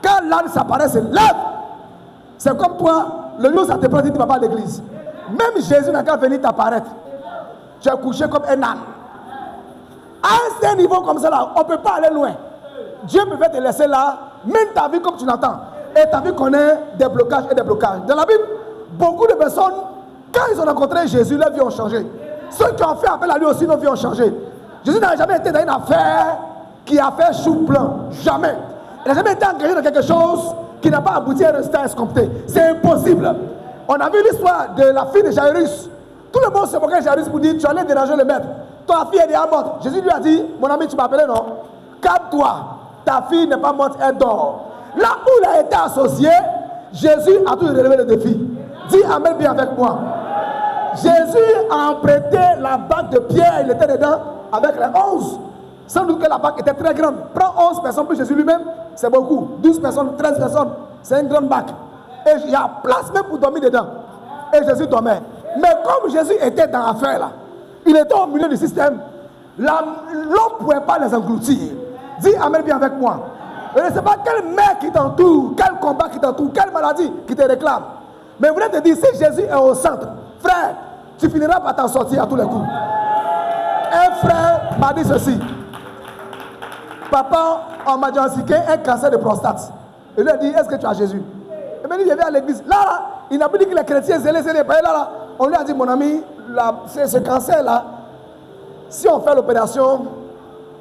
Quand l'âne s'apparaît, se lève. C'est comme toi, le jour ça te prend, tu ne vas pas à l'église. Même Jésus n'a qu'à venir t'apparaître. Tu es couché comme un âne. À un certain niveau comme ça, là, on ne peut pas aller loin. Dieu peut te laisser là, même ta vie comme tu l'entends. Et ta vie connaît des blocages et des blocages. Dans la Bible, beaucoup de personnes, quand ils ont rencontré Jésus, leurs vies ont changé. Ceux qui ont fait appel à lui aussi, nos vies ont changé. Jésus n'a jamais été dans une affaire qui a fait chou blanc. Jamais. Il n'a jamais été engagé dans quelque chose qui n'a pas abouti à un résultat escompté. C'est impossible. On a vu l'histoire de la fille de Jairus. Tout le monde se moquait de Jairus pour dire tu allais déranger le maître. Ta fille est déjà morte. Jésus lui a dit, mon ami, tu m'appelais non? Calme-toi. Ta fille n'est pas morte, elle dort. Là où il a été associé, Jésus a toujours relevé le défi. Dis amen bien avec moi. Jésus a emprunté la bague de Pierre, il était dedans avec les 11. Sans doute que la bague était très grande. Prends 11 personnes plus Jésus lui-même, c'est beaucoup. 12 personnes, 13 personnes, c'est une grande bague. Et il y a place même pour dormir dedans. Et Jésus dormait. Mais comme Jésus était dans l'affaire là, il était au milieu du système, l'homme ne pouvait pas les engloutir. Dis amen bien avec moi. Je ne sais pas quelle mer qui t'entoure, quel combat qui t'entoure, quelle maladie qui te réclame. Mais vous voulez te dire, si Jésus est au centre, frère, tu finiras par t'en sortir à tous les coups. Un frère m'a dit ceci. Papa, on m'a diagnostiqué un cancer de prostate. Il lui a dit, est-ce que tu as Jésus? Et maintenant, il vient à l'église. Là, il n'a plus dit que les chrétiens zélés. Là, on lui a dit, mon ami, ce cancer-là, si on fait l'opération,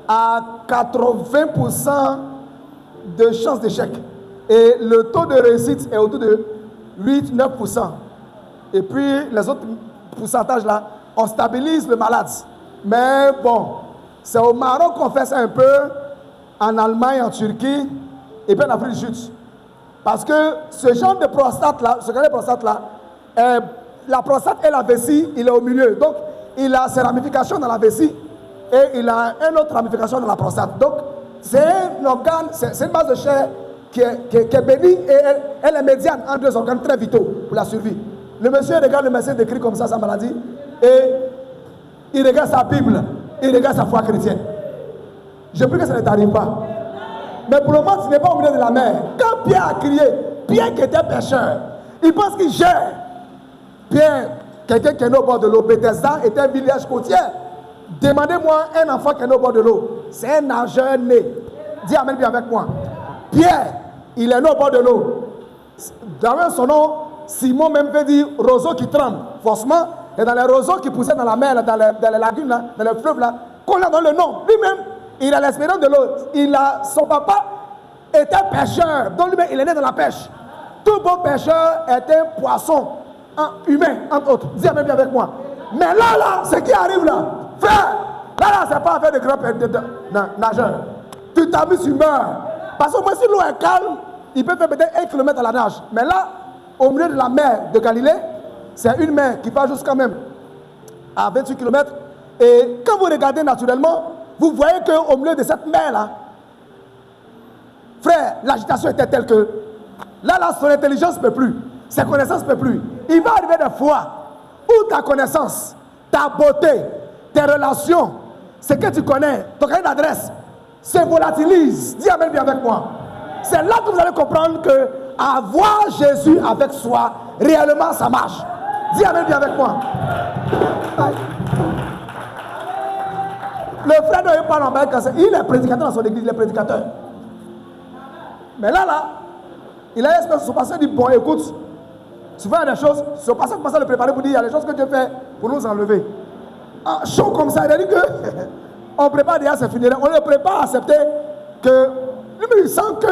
à 80% de chance d'échec. Et le taux de réussite est autour de 8-9%. Et puis, les autres pourcentages là, on stabilise le malade. Mais bon, c'est au Maroc qu'on fait ça un peu, en Allemagne, en Turquie, et puis en Afrique du Sud. Parce que ce genre de prostate là, ce genre de prostate là, la prostate et la vessie, il est au milieu. Donc, il a ses ramifications dans la vessie et il a une autre ramification dans la prostate. Donc, c'est un organe, c'est une base de chair qui est bénie et elle est médiane entre deux organes très vitaux pour la survie. Le monsieur regarde le médecin décrit comme ça sa maladie et il regarde sa Bible, il regarde sa foi chrétienne. Je prie que ça ne t'arrive pas. Mais pour le moment, tu n'es pas au milieu de la mer. Quand Pierre a crié, Pierre qui était pêcheur, il pense qu'il gère. Pierre, quelqu'un qui est né au bord de l'eau, Bethesda était un village côtier. Demandez-moi un enfant qui est né au bord de l'eau. C'est un nageur né. Dis amen bien avec moi. Pierre, il est né au bord de l'eau. Dans son nom, Simon même veut dire roseau qui tremble. Forcément, et dans les roseaux qui poussaient dans la mer, dans les lagunes, là, dans les fleuves, là, qu'on a dans le nom. Lui-même, il a l'espérance de l'eau. Son papa était pêcheur. Donc lui-même, il est né dans la pêche. Tout bon pêcheur est un poisson humain, entre autres. Dis amen bien avec moi. Mais là, ce qui arrive là, frère, là, c'est pas affaire de grand nageur. Tu t'amuses, tu meurs. Parce que moi, si l'eau est calme, il peut faire peut-être 1 km à la nage. Mais là, au milieu de la mer de Galilée, c'est une mer qui va jusqu'à même à 28 km. Et quand vous regardez naturellement, vous voyez qu'au milieu de cette mer-là, frère, l'agitation était telle que là, son intelligence ne peut plus, ses connaissances ne peuvent plus. Il va arriver des fois où ta connaissance, ta beauté, tes relations, ce que tu connais, ton carnet d'adresse, se volatilise. Dis amen bien avec moi. C'est là que vous allez comprendre que avoir Jésus avec soi, réellement ça marche. Dis amen bien avec moi. Aïe. Le frère ne veut pas l'embarquer comme ça. Il est prédicateur dans son église, il est prédicateur. Mais là, il a l'espèce de son pasteur dit, bon, écoute, souvent il y a des choses, son pasteur commence à le préparer pour dire, il y a des choses que Dieu fait pour nous enlever. Chaud comme ça, il a dit que on prépare déjà ses funérailles, on le prépare à accepter que lui, il sent que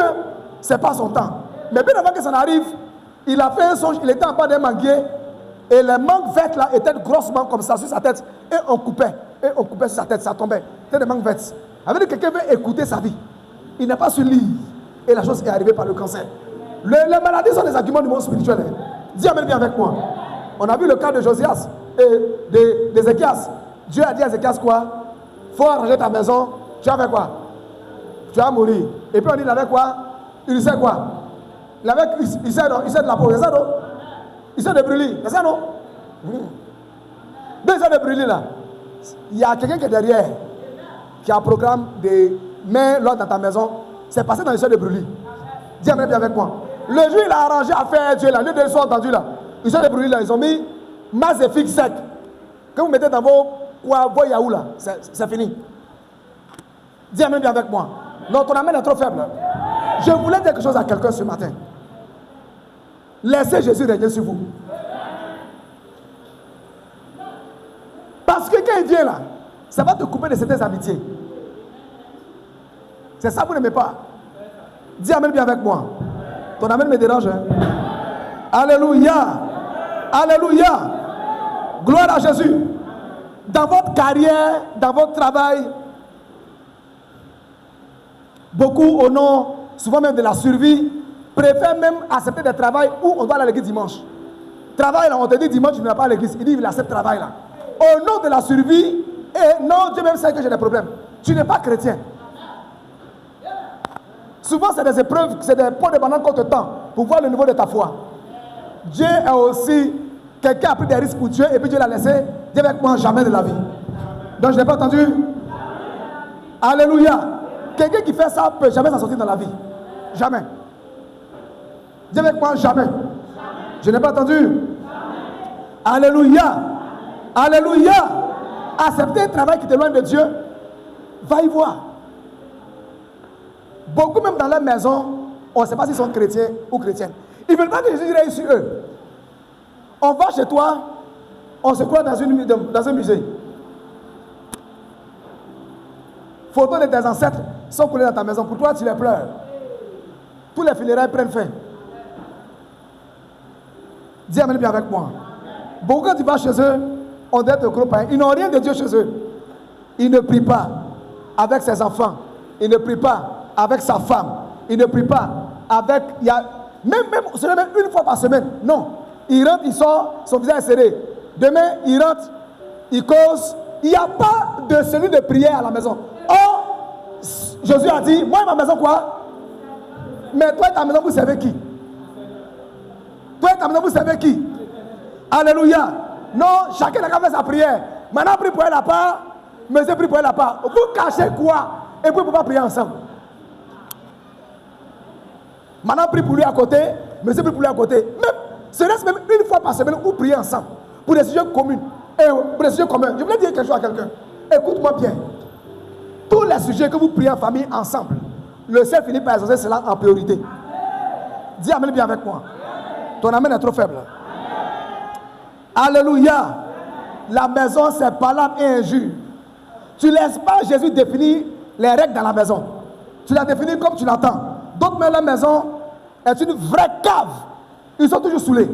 ce n'est pas son temps. Mais bien avant que ça n'arrive, il a fait un songe, il était en bas d'un manguier, et les mangues vertes là étaient grossement comme ça sur sa tête, et on coupait sur sa tête, ça tombait. C'était des mangues vertes. Avec quelqu'un veut écouter sa vie, il n'a pas su lire, et la chose est arrivée par le cancer. Les maladies sont des arguments du monde spirituel. Hein. Dis amen bien avec moi. On a vu le cas de Josias et d'Ézéchias. Dieu a dit à Ézéchias quoi? Faut arranger ta maison. Tu as fait quoi? Tu vas mourir. Et puis on dit il avait quoi? Il sait quoi? Il sait de la peau, c'est ça non? Il sait de brûler, c'est ça non? Donc il sait de brûler là. Il y a quelqu'un qui est derrière, qui a un programme de mets l'ordre dans ta maison. C'est passé dans le seuil de brûler. Dis amen bien avec moi. Le jour il a arrangé à faire Dieu là, le lieu de soit entendu là. Ils sont de brûler là, ils ont mis masse et fixe sec. Que vous mettez dans vos yaourts là, c'est fini. Dis amen bien avec moi. Non, ton amen est trop faible. Je voulais dire quelque chose à quelqu'un ce matin. Laissez Jésus régner sur vous. Parce que quand il vient là, ça va te couper de certaines amitiés. C'est ça que vous n'aimez pas. Dis amen bien avec moi. Ton amen me dérange. Hein? Alléluia. Alléluia. Gloire à Jésus. Dans votre carrière, dans votre travail, beaucoup au nom, souvent même de la survie, préfèrent même accepter des travails où on doit aller à l'église dimanche. Travail là, on te dit dimanche, tu ne vas pas à l'église. Il dit il accepte travail là. Au nom de la survie, et non, Dieu même sait que j'ai des problèmes. Tu n'es pas chrétien. Souvent, c'est des épreuves, c'est des pots de banane qu'on te tend pour voir le niveau de ta foi. Dieu est aussi quelqu'un qui a pris des risques pour Dieu et puis Dieu l'a laissé. Dieu avec moi jamais de la vie. Donc, je n'ai pas entendu. Alléluia. Quelqu'un qui fait ça ne peut jamais s'en sortir dans la vie. Jamais. Dieu avec moi jamais. Je n'ai pas entendu. Alléluia. Alléluia. Accepter un travail qui t'éloigne de Dieu, va y voir. Beaucoup même dans leur maison, on ne sait pas s'ils sont chrétiens ou chrétiennes. Ils ne veulent pas que Jésus règne sur eux. On va chez toi, on se croit dans un musée. Photos de tes ancêtres sont collées dans ta maison. Pour toi, tu les pleures. Tous les funérailles prennent fin. Dis amen bien avec moi. Beaucoup quand tu vas chez eux, on doit être gros païens. Ils n'ont rien de Dieu chez eux. Ils ne prient pas avec ses enfants. Ils ne prient pas avec sa femme. Ils ne prient pas avec... ce n'est même une fois par semaine. Non. Il rentre, il sort, son visage est serré. Demain, il rentre, il cause. Il n'y a pas de celui de prière à la maison. Or, Jésus a dit, moi et ma maison quoi? Mais toi et ta maison, vous savez qui? Toi et ta maison, vous savez qui? Alléluia. Non, chacun a fait sa prière. Maintenant, prie pour elle à part. Monsieur prie pour elle à part. Vous cachez quoi? Et vous ne pouvez pas prier ensemble. Maintenant, prie pour lui à côté. Monsieur prie pour lui à côté. Même, ce reste même une fois par semaine, vous priez ensemble. Pour des sujets communs. Et pour des sujets communs. Je voulais dire quelque chose à quelqu'un. Écoute-moi bien. Tous les sujets que vous priez en famille ensemble, le ciel finit par exaucer cela en priorité. Dis amen bien avec moi. Ton amen est trop faible. Alléluia. La maison, c'est palabre et injure. Tu ne laisses pas Jésus définir les règles dans la maison. Tu la définis comme tu l'entends. D'autres, même la maison est une vraie cave. Ils sont toujours saoulés.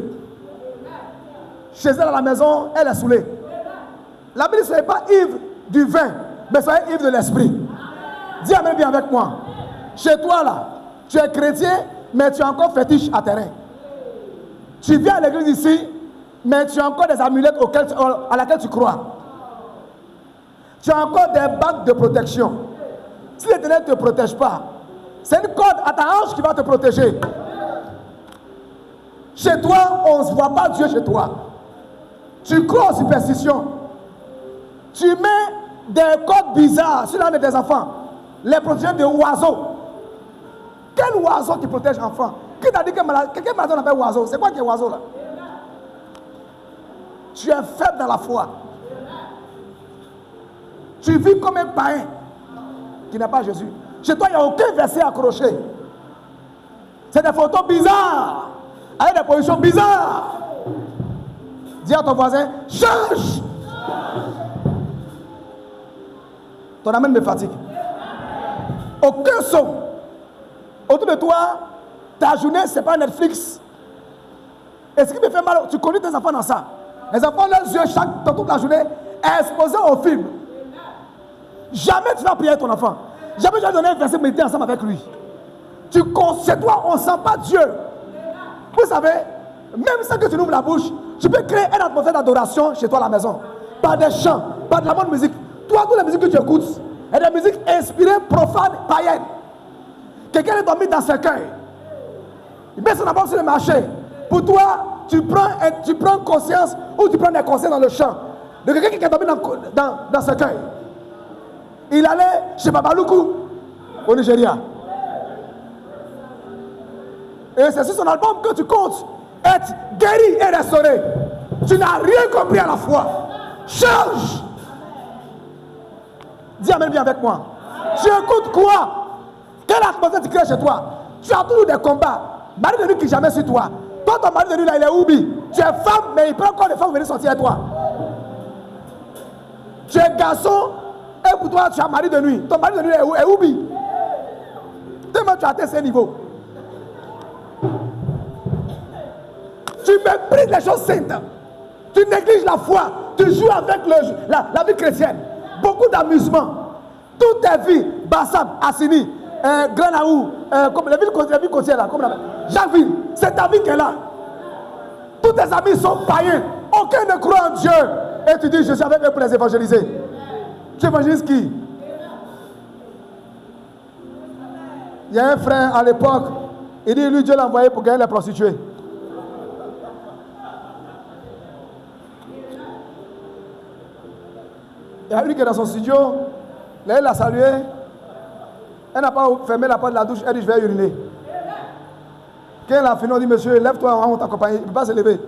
Chez elle, à la maison, elle est saoulée. La Bible ne soyez pas ivre du vin, mais soyez ivre de l'esprit. Dis amen bien avec moi. Chez toi, là, tu es chrétien, mais tu es encore fétiche à terrain. Tu viens à l'église ici, mais tu as encore des amulettes à laquelle tu crois. Tu as encore des bagues de protection. Si l'Éternel ne te protège pas, c'est une corde à ta hanche qui va te protéger. Chez toi, on ne se voit pas Dieu chez toi. Tu crois aux superstitions. Tu mets des codes bizarres sur l'âme de tes enfants. Les protéger de oiseaux. Quel oiseau qui protège l'enfant? Qui t'a dit que quelqu'un m'a dit qu'on appelle oiseau? C'est quoi qui est oiseau là? Tu es faible dans la foi. Tu vis comme un païen qui n'a pas Jésus. Chez toi, il n'y a aucun verset accroché. C'est des photos bizarres, avec des positions bizarres. Dis à ton voisin, change. Ton amen me fatigue. Aucun son. Autour de toi, ta journée, ce n'est pas Netflix. Et ce qui me fait mal, tu connais tes enfants dans ça. Les enfants, leurs yeux, dans toute la journée, exposés au film. Jamais tu vas prier avec ton enfant. Jamais tu vas donner un verset méditer ensemble avec lui. Chez toi, on ne sent pas Dieu. Vous savez, même sans que tu ouvres la bouche, tu peux créer une atmosphère d'adoration chez toi à la maison. Par des chants, par de la bonne musique. Toi, toutes les musiques que tu écoutes, c'est des musiques inspirées, profanes, païennes. Quelqu'un est dormi dans ses cœurs. Il met son avance sur le marché. Pour toi, tu prends conscience ou tu prends des conseils dans le champ de quelqu'un qui est dormi dans ce cœur. Il allait chez Babaloukou au Nigeria. Et c'est sur son album que tu comptes être guéri et restauré. Tu n'as rien compris à la fois. Change. Dis amen bien avec moi. Tu écoutes quoi? Quelle atmosphère tu crées chez toi? Tu as toujours des combats. Mari de nuit qui jamais sur toi. Toi, ton mari de nuit là, il est oublié. Tu es femme, mais il prend encore des femmes venir sortir avec toi. Tu es garçon, et pour toi, tu as mari de nuit. Ton mari de nuit est oublié. Tellement tu as atteint ce niveau. Tu méprises les choses saintes. Tu négliges la foi. Tu joues avec la vie chrétienne. Beaucoup d'amusement. Toute ta vie, Bassam, Assini, Granaou, comme la ville côtière là, comme Jacquesville, c'est ta vie qui est là. Tous tes amis sont païens. Aucun ne croit en Dieu. Et tu dis, je suis avec eux pour les évangéliser. Tu évangélises qui? Il y a un frère à l'époque, il dit, lui, Dieu l'a envoyé pour gagner les prostituées. Il y a une qui est dans son studio, là, il l'a salué. Elle n'a pas fermé la porte de la douche, elle dit, je vais uriner. Quand elle a fini, on dit, monsieur, lève-toi, on t'accompagne. Il ne peut pas se lever.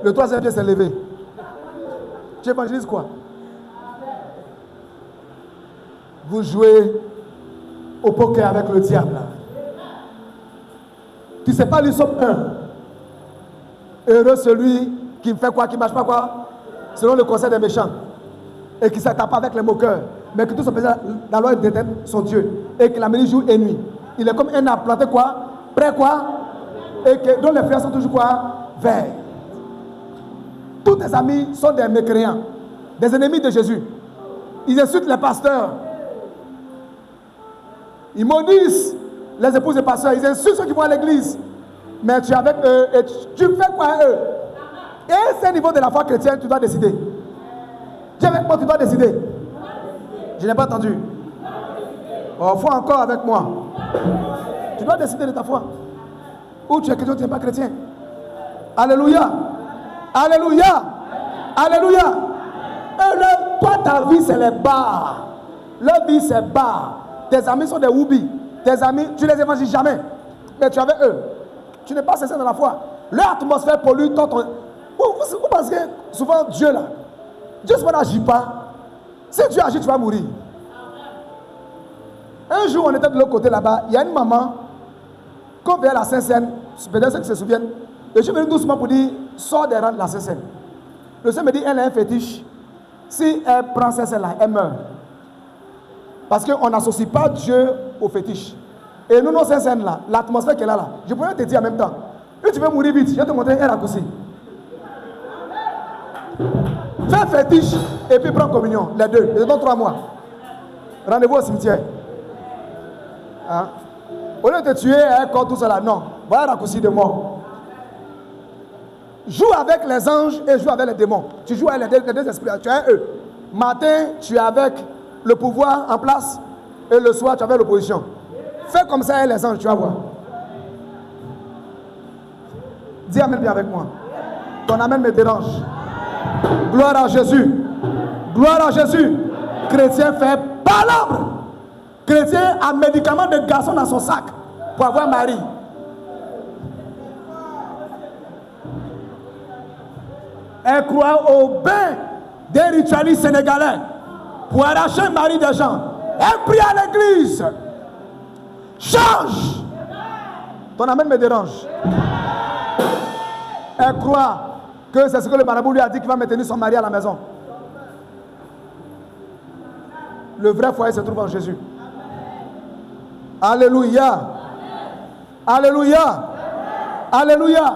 Le troisième pied s'est levé. Tu évangélises quoi? Vous jouez au poker avec le diable. sais pas lui sauf un. Heureux celui qui ne fait quoi, qui ne marche pas quoi, selon le conseil des méchants. Et qui ne s'attaque pas avec les moqueurs. Mais que tout son plaisir dans l'œil de son Dieu. Et qu'il amené jour et nuit. Il est comme un arbre planté quoi, prêt quoi, et que, dont les fleurs sont toujours quoi, verts. Tous tes amis sont des mécréants, des ennemis de Jésus. Ils insultent les pasteurs. Ils maudissent les épouses des pasteurs. Ils insultent ceux qui vont à l'église. Mais tu es avec eux et tu fais quoi à eux? Et c'est au niveau de la foi chrétienne, tu dois décider. Tu es avec moi, tu dois décider. Je n'ai pas entendu. Oh, foi encore avec moi. Tu dois décider de ta foi. Ou tu es chrétien ou tu n'es pas chrétien. Alléluia. Alléluia. Alléluia. Et toi, ta vie, c'est les bars. Leur vie, c'est bas. Tes amis sont des whoopis. Tes amis, tu les évangélises jamais. Mais tu es avec eux. Tu n'es pas sincère dans la foi. Leur atmosphère pollue ton... Vous pensez que souvent Dieu là, Dieu souvent n'agit pas. Si Dieu agit, tu vas mourir. Un jour, on était de l'autre côté là-bas. Il y a une maman, quand on vient à la Sainte-Seine, peut-être ceux qui se souviennent, et je suis venu doucement pour dire, sors des rangs de la Sainte-Seine. Le Seigneur me dit, elle a un fétiche. Si elle prend Sainte-Seine là, elle meurt. Parce qu'on n'associe pas Dieu au fétiche. Et nous, nos Sainte-Seine là, l'atmosphère qu'elle a là, je pourrais te dire en même temps, si tu veux mourir vite, je vais te montrer un raccourci. Fais fétiche et puis prends communion, les deux, les 3 mois. Rendez-vous au cimetière. Hein? Au lieu de te tuer un corps tout cela, non. Voilà un raccourci de mort. Joue avec les anges et joue avec les démons. Tu joues avec les deux esprits. Tu as eux. Matin, tu es avec le pouvoir en place et le soir, tu es avec l'opposition. Fais comme ça avec les anges, tu vas voir. Dis amen bien avec moi. Ton amen me dérange. Gloire à Jésus. Gloire à Jésus. Chrétien fait palabre. Chrétien a médicament de garçon dans son sac pour avoir mari. Elle croit au bain des ritualistes sénégalais pour arracher le mari des gens. Elle prie à l'église. Change. Ton amen me dérange. Elle croit que c'est ce que le marabout lui a dit qu'il va maintenir son mari à la maison. Le vrai foyer se trouve en Jésus. Alléluia. Alléluia. Alléluia.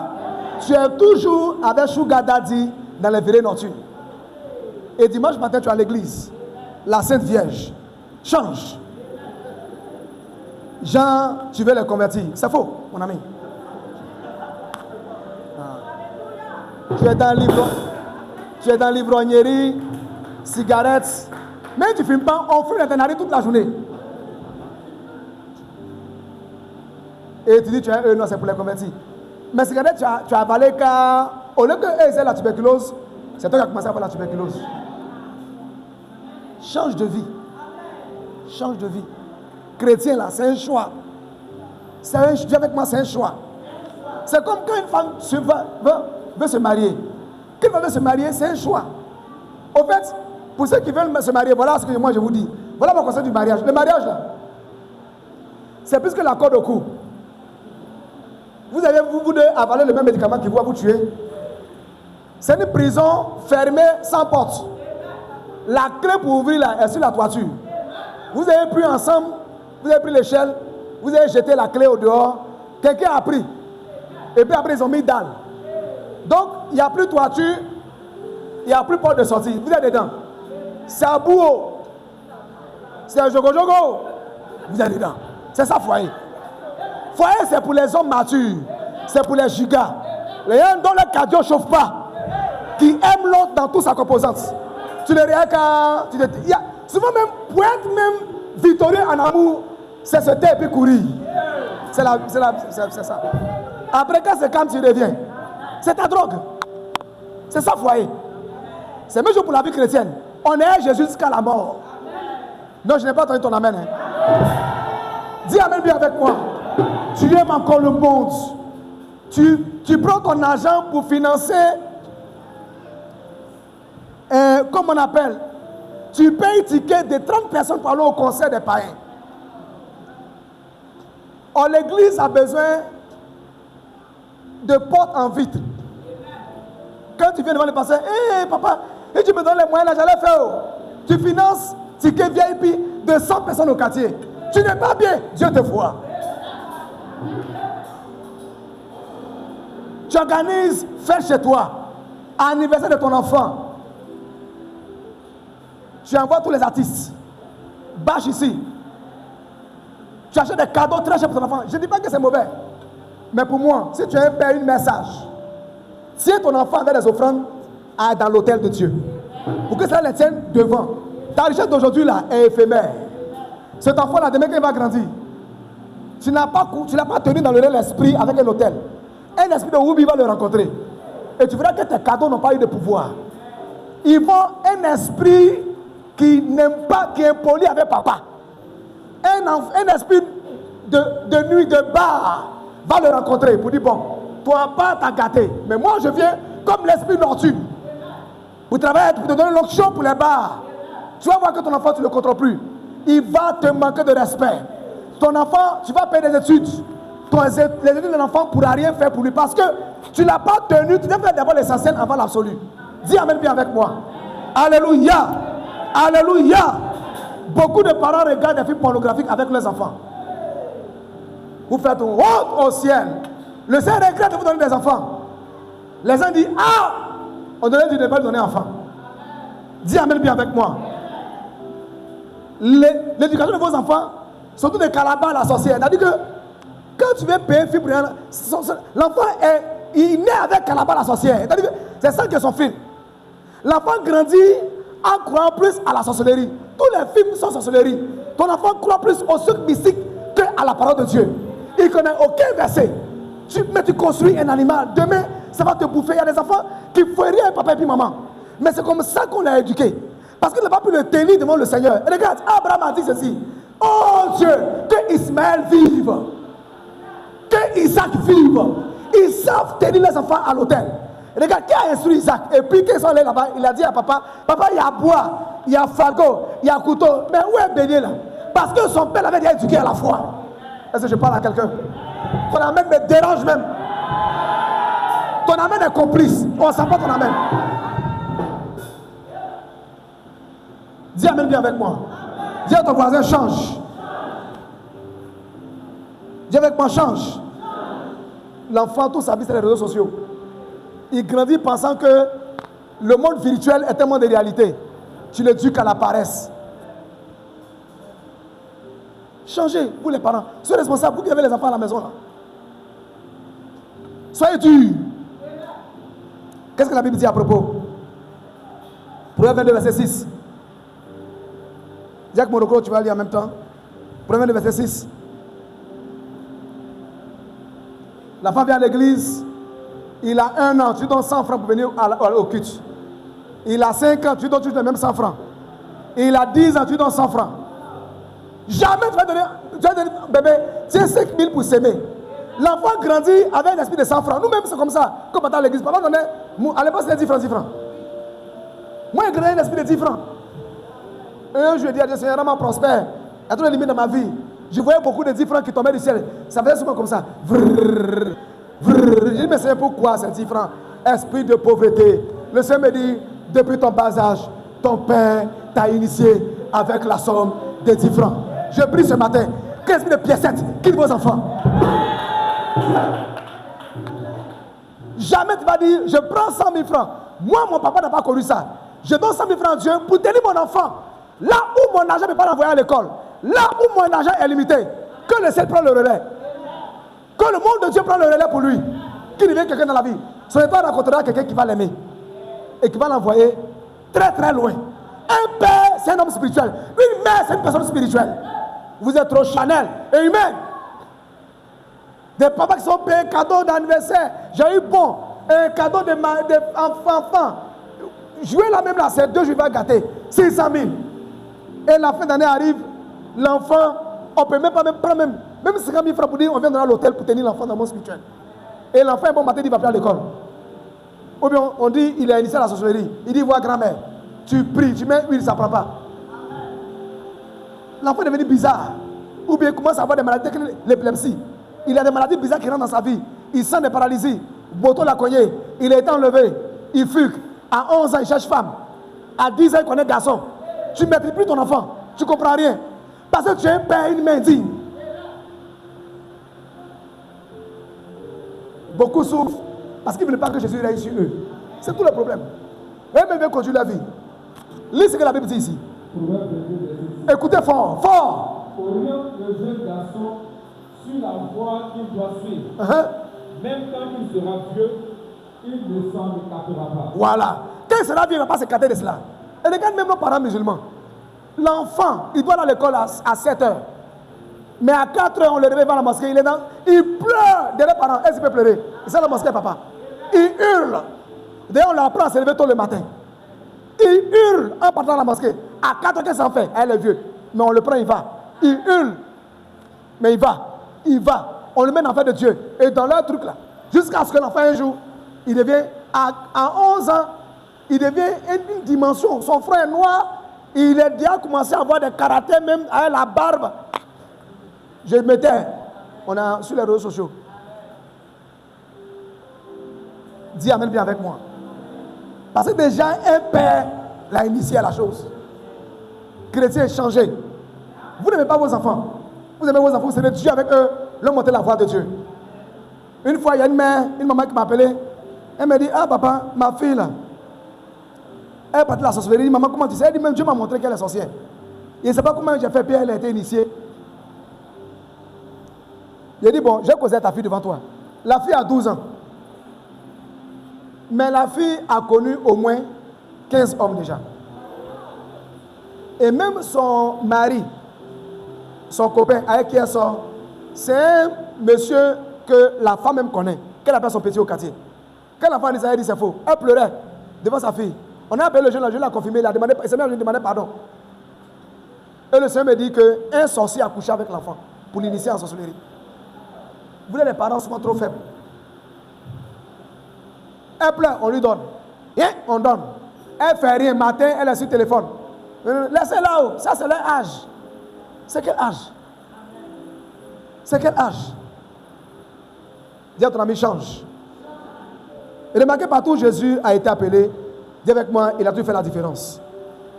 Tu es toujours avec Sugar Daddy dans les virées nocturnes. Et dimanche matin, tu es à l'église. La Sainte Vierge. Change. Jean, tu veux les convertir. C'est faux, mon ami. Tu es dans l'ivrognerie, cigarettes. Mais tu ne fumes pas, on fume dans toute la journée. Et tu dis, tu es non, c'est pour les convertir. Mais cigarettes, tu as avalé car au lieu qu'eux aient la tuberculose, c'est toi qui as commencé à avoir la tuberculose. Change de vie. Change de vie. Chrétien là, c'est un choix. Dis avec moi, c'est un choix. C'est comme quand une femme veut se marier. Quand elle veut se marier, c'est un choix. Au fait, pour ceux qui veulent se marier, voilà ce que moi je vous dis. Voilà mon conseil du mariage. Le mariage là, c'est plus que la corde au cou. Vous avez vous deux avalé le même médicament qui va vous tuer. C'est une prison fermée sans porte. La clé pour ouvrir là est sur la toiture. Vous avez pris ensemble, vous avez pris l'échelle, vous avez jeté la clé au dehors, quelqu'un a pris. Et puis après ils ont mis dalle. Donc il n'y a plus toiture, il n'y a plus porte de sortie. Vous êtes dedans. C'est à bout. C'est un jogo-jogo. Vous êtes dedans. C'est ça foyer. Foyer c'est pour les hommes matures. C'est pour les gigas. Les gens dont le cardio ne chauffe pas. Qui aiment l'autre dans toute sa composante. Tu le regardes quand... Souvent même, pour être même victorieux en amour, c'est se taire et puis courir. C'est ça. Après quand c'est quand tu reviens. C'est ta drogue. C'est ça foyer. C'est même chose pour la vie chrétienne. On est Jésus jusqu'à la mort. Non, je n'ai pas entendu ton amen. Hein. Dis amen bien avec moi. Tu aimes encore le monde. Tu prends ton argent pour financer, comme on appelle, tu payes un ticket de 30 personnes pour aller au concert des païens. Or, l'église a besoin de porte en vitre. Quand tu viens devant le pasteur, hé papa, et tu me donnes les moyens, là j'allais faire. Tu finances ticket VIP de 100 personnes au quartier. Tu n'es pas bien, Dieu te voit. Tu organises, fais chez toi, anniversaire de ton enfant. Tu envoies tous les artistes. Bâche ici. Tu achètes des cadeaux très chers pour ton enfant. Je ne dis pas que c'est mauvais. Mais pour moi, si tu as un père, une message, tiens ton enfant avec des offrandes dans l'autel de Dieu. Pour que cela les tienne devant. Ta richesse d'aujourd'hui là est éphémère. Cet enfant là, demain quand il va grandir, tu n'as pas tenu dans l'esprit avec un hôtel. Un esprit de Woubi va le rencontrer. Et tu verras que tes cadeaux n'ont pas eu de pouvoir. Ils vont un esprit qui n'aime pas, qui est impoli avec papa. Un esprit de nuit, de bar, va le rencontrer pour dire bon, toi pas t'as gâté. Mais moi je viens comme l'esprit nocturne. Pour travailler, pour te donner l'onction pour les bars. Tu vas voir que ton enfant, tu ne le contrôles plus. Il va te manquer de respect. Ton enfant, tu vas payer des études. Les études de l'enfant ne pourra rien faire pour lui parce que tu ne l'as pas tenu. Tu dois faire d'abord l'essentiel avant l'absolu. Dis amen bien avec moi. Alléluia. Alléluia. Beaucoup de parents regardent des films pornographiques avec leurs enfants. Vous faites une honte au ciel. Le Seigneur regrette de vous donner des enfants. Les gens disent, ah, on devrait dire de ne pas lui donner enfant. Dis amen bien avec moi. L'éducation de vos enfants, surtout des calabas, la sorcière. C'est-à-dire que quand tu veux payer un film pour l'enfant il naît avec calaba, la sorcière. C'est-à-dire que c'est ça qui est son film. L'enfant grandit en croyant plus à la sorcellerie. Tous les films sont sorcellerie. Ton enfant croit plus au truc mystique qu'à la parole de Dieu. Il ne connaît aucun verset. Mais tu construis un animal. Demain, ça va te bouffer. Il y a des enfants qui font rien papa et puis maman. Mais c'est comme ça qu'on l'a éduqué. Parce qu'il n'a pas pu le tenir devant le Seigneur. Et regarde, Abraham a dit ceci. Oh Dieu, que Ismaël vive. Que Isaac vive. Ils savent tenir les enfants à l'autel. Regarde, qui a instruit Isaac? Et puis, quand ils sont allés là-bas, il a dit à papa, papa, il y a bois, il y a fardeau, il y a couteau. Mais où est Béni là? Parce que son père l'avait déjà éduqué à la foi. Est-ce que je parle à quelqu'un? Ton amène me dérange même. Ton amène est complice. On ne sent pas ton amène. Dis amen bien avec moi. Dis à ton voisin, change. Dis avec moi, change. L'enfant, tout sa vie, c'est les réseaux sociaux. Il grandit pensant que le monde virtuel est un monde de réalité. Tu l'éduques à la paresse. Changez, vous les parents. Soyez responsables, vous qui avez les enfants à la maison là. Soyez durs. Qu'est-ce que la Bible dit à propos? Proverbe 22, verset 6. Jacques Morocco, tu vas lire en même temps. Proverbe 22, verset 6. La femme vient à l'église. Il a 1 an, tu donnes 100 francs pour venir au culte. Il a 5 ans, tu donnes toujours les mêmes 100 francs. Il a 10 ans, tu donnes 100 francs. Jamais tu vas donner, bébé, tiens 5 000 pour s'aimer. L'enfant grandit avec un esprit de 100 francs. Nous-mêmes, c'est comme ça. Quand on est à l'église, papa donnait, à l'époque, c'était 10 francs, 10 francs. Moi, j'ai grandi un esprit de 10 francs. Un jour, je dis à Dieu, Seigneur, rends-moi prospère. À toutes les limites de ma vie, je voyais beaucoup de 10 francs qui tombaient du ciel. Ça faisait souvent comme ça. Vrrr, vrrr. Je dis, mais c'est pourquoi ces 10 francs? Esprit de pauvreté. Le Seigneur me dit, depuis ton bas âge, ton père t'a initié avec la somme de 10 francs. Je prie ce matin, qu'esprit de piécettes, quitte vos enfants. Jamais tu vas dire, je prends 100 000 francs. Moi, mon papa n'a pas connu ça. Je donne 100 000 francs à Dieu pour tenir mon enfant. Là où mon argent ne peut pas l'envoyer à l'école, là où mon argent est limité, que le ciel prend le relais. Que le monde de Dieu prend le relais pour lui. Qu'il devient quelqu'un dans la vie. Son état rencontrera quelqu'un qui va l'aimer. Et qui va l'envoyer très très loin. Un père, c'est un homme spirituel. Une mère, c'est une personne spirituelle. Vous êtes trop Chanel et humain. Des papas qui sont payés cadeau d'anniversaire. J'ai eu bon. Un cadeau d'enfant. Jouer la même là, c'est 2 jours, il va gâter. 600 000. Et la fin d'année arrive, l'enfant, on ne peut même pas prendre même 50 000 francs pour dire on vient dans l'hôtel pour tenir l'enfant dans mon spirituel. Et l'enfant, un bon matin, il va plus à l'école. Ou bien on dit il est initié à la sorcellerie. Il dit vois grand-mère, tu pries, tu mets huile, ça ne prend pas. L'enfant est devenu bizarre. Ou bien il commence à avoir des maladies, l'épilepsie. Il a des maladies bizarres qui rentrent dans sa vie. Il sent des paralysies. Boto l'a cogné. Il a été enlevé. Il fugue. À 11 ans, il cherche femme. À 10 ans, il connaît garçon. Tu ne maîtrises plus ton enfant. Tu ne comprends rien. Parce que tu es un père, une main digne. Beaucoup souffrent parce qu'ils ne veulent pas que Jésus règne sur eux. C'est tout le problème. Eux-mêmes veulent conduire leur vie. Lisez ce que la Bible dit ici. Écoutez fort, fort. Oriente le jeune garçon sur la voie qu'il doit suivre. Même quand il sera vieux, il ne s'en écartera pas. Voilà. Quand il sera vieux, il ne va pas s'écarter de cela. Et regarde même nos parents musulmans. L'enfant, il doit aller à l'école à 7 heures. Mais à 4 heures, on le réveille dans la mosquée. Il pleure derrière les parents. Est-ce qu'il peut pleurer? C'est la mosquée, papa. Il hurle. D'ailleurs, on l'apprend à se lever tôt le matin. Il hurle en partant dans la mosquée. À 4 heures, qu'est-ce qu'il fait? Elle est vieux. Mais on le prend, il va. Il hurle. Mais il va. Il va. On le met en fait de Dieu. Et dans leur truc là, jusqu'à ce que l'enfant un jour, il devient, à 11 ans, il devient une dimension. Son frère est noir. Il a déjà commencé à avoir des caractères, même avec la barbe. Je mettais, on a sur les réseaux sociaux. Dis Amen bien avec moi. Parce que déjà, un père l'a initié à la chose. Chrétien, changez. Vous n'aimez pas vos enfants. Vous aimez vos enfants, vous aimez Dieu avec eux, leur montrer la voie de Dieu. Une fois, il y a une maman qui m'a appelé. Elle m'a dit, ah papa, ma fille là, elle est partie de la sorcellerie. Elle dit, maman, comment tu sais? Elle dit, même Dieu m'a montré qu'elle est sorcière. Il ne sait pas comment j'ai fait, puis elle a été initiée. J'ai dit, bon, j'ai causé à ta fille devant toi. La fille a 12 ans. Mais la fille a connu au moins 15 hommes déjà. Et même son mari, son copain avec qui elle sort, c'est un monsieur que la femme même connaît, qu'elle appelle son petit au quartier. Quand l'enfant dit ça, elle dit c'est faux. Elle pleurait devant sa fille. On a appelé le jeune l'a confirmé, il a demandé, il s'est même demandé pardon. Et le Seigneur me dit qu'un sorcier a couché avec l'enfant pour l'initier en sorcellerie. Vous les parents sont trop faibles. Elle pleure, on lui donne. On donne. Elle fait rien. Matin, elle est sur le téléphone. Laissez là-haut. Ça, c'est leur âge. C'est quel âge? C'est quel âge? Dis à ton ami, change. Et remarquez partout où Jésus a été appelé. Dis avec moi, il a tout fait la différence.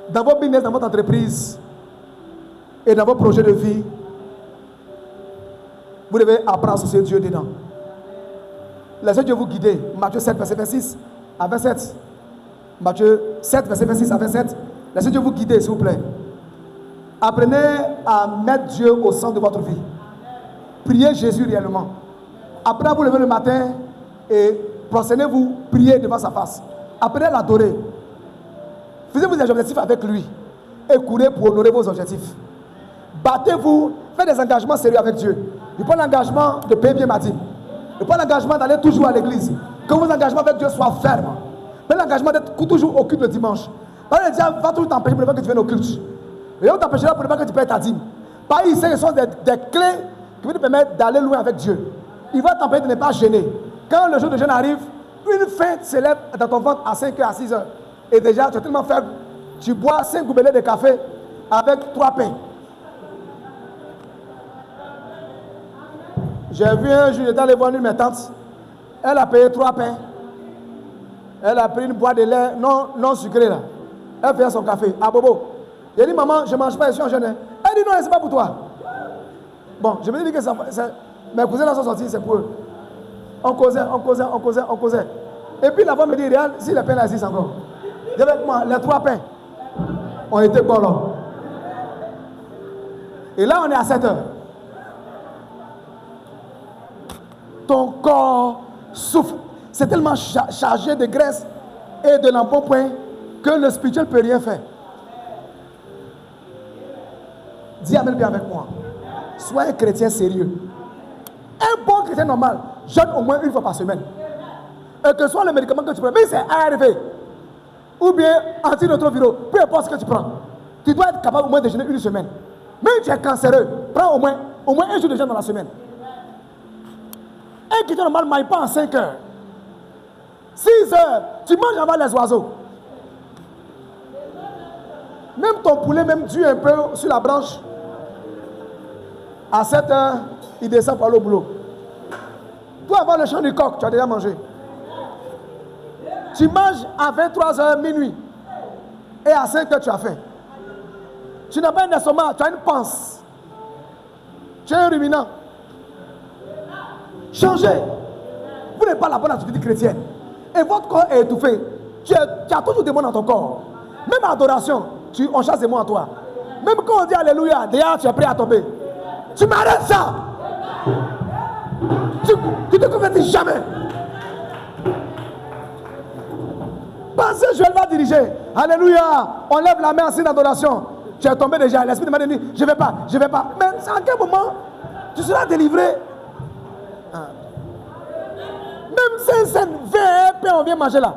Dans votre business, dans votre entreprise et dans vos projets de vie, vous devez apprendre à associer Dieu dedans. Laissez Dieu vous guider. Matthieu 7, verset 26 à 27. Matthieu 7, verset 26 à 27. Laissez Dieu vous guider, s'il vous plaît. Apprenez à mettre Dieu au centre de votre vie. Priez Jésus réellement. Après vous lever le matin et prosternez-vous, priez devant sa face. Apprenez à l'adorer. Faisez-vous des objectifs avec lui et courez pour honorer vos objectifs. Battez-vous, faites des engagements sérieux avec Dieu. Je prends l'engagement de payer bien ma dîme. Je prends l'engagement d'aller toujours à l'église. Que vos engagements avec Dieu soient fermes. Prenez l'engagement d'être toujours au culte le dimanche. Parce que le diable va toujours t'empêcher pour ne pas que tu viennes au culte. Et on t'empêchera pour ne pas que tu payes ta dîme. Par ici, ce sont des clés qui vont te permettre d'aller loin avec Dieu. Il va t'empêcher de ne pas gêner. Quand le jour de jeûne arrive, une faim s'élève dans ton ventre à 5h, à 6h. Et déjà, tu es tellement faible, tu bois 5 goubelets de café avec 3 pains. J'ai vu un jour, j'étais allé voir une de mes tantes. Elle a payé 3 pains. Elle a pris une boîte de lait non sucré là. Elle fait son café à Bobo. J'ai dit, maman, je ne mange pas, je suis en jeûne. Elle dit, non, c'est pas pour toi. Bon, je me dis que mes cousins là sont sortis, c'est pour eux. On causait. Et puis la femme me dit, regarde, si les pains là existent encore. Dis avec moi, les 3 pains ont été bons là. Et là, on est à 7 heures. Ton corps souffre. C'est tellement chargé de graisse et de l'embonpoint que le spirituel ne peut rien faire. Dis Amen bien avec moi. Sois un chrétien sérieux. Un bon chrétien normal jeûne au moins une fois par semaine. Et que ce soit le médicament que tu prends, mais c'est ARV ou bien antirétroviraux, peu importe ce que tu prends, tu dois être capable au moins de jeûner une semaine. Même si tu es cancéreux, prends au moins un jour de jeûne dans la semaine. Un chrétien normal ne mange pas en 5 heures. 6 heures, tu manges avant les oiseaux. Même ton poulet, même dû un peu sur la branche, à 7 heures, il descend pour aller au boulot. Toi, avant le chant du coq, tu as déjà mangé. Tu manges à 23h minuit. Et à 5h, tu as faim. Tu n'as pas un estomac, tu as une panse. Tu es un ruminant. Changez. Vous n'êtes pas la bonne activité chrétienne. Et votre corps est étouffé. Tu as toujours des mots dans ton corps. Même à adoration, on chasse des mots en toi. Même quand on dit Alléluia, déjà tu es prêt à tomber. Tu m'arrêtes ça. Tu te convertis jamais. Pensez, Joël va diriger. Alléluia. On lève la main en signe d'adoration. Tu es tombé déjà. L'esprit de m'a dit, je ne vais pas. Mais à quel moment tu seras délivré? Même si c'est un VP, on vient manger là.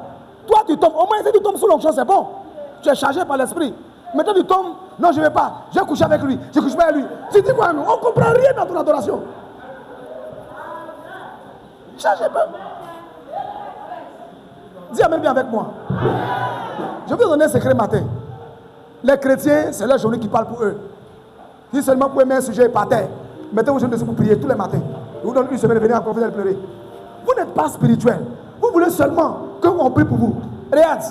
Toi, tu tombes. Au moins, si tu tombes sous l'onction, c'est bon. Tu es chargé par l'esprit. Maintenant, tu tombes. Non, je ne vais pas. Je vais coucher avec lui. Je ne couche pas avec lui. Tu dis quoi? On ne comprend rien dans ton adoration. Changez pas. Dis Amen bien avec moi. Je vais vous donner un secret matin. Les chrétiens, c'est leur journée qui parle pour eux. Si seulement vous pouvez mettre un sujet par terre, mettez vos genoux dessus pour prier tous les matins. Je vous donne une semaine de venir encore venir pleurer. Vous n'êtes pas spirituel. Vous voulez seulement qu'on prie pour vous. Regarde,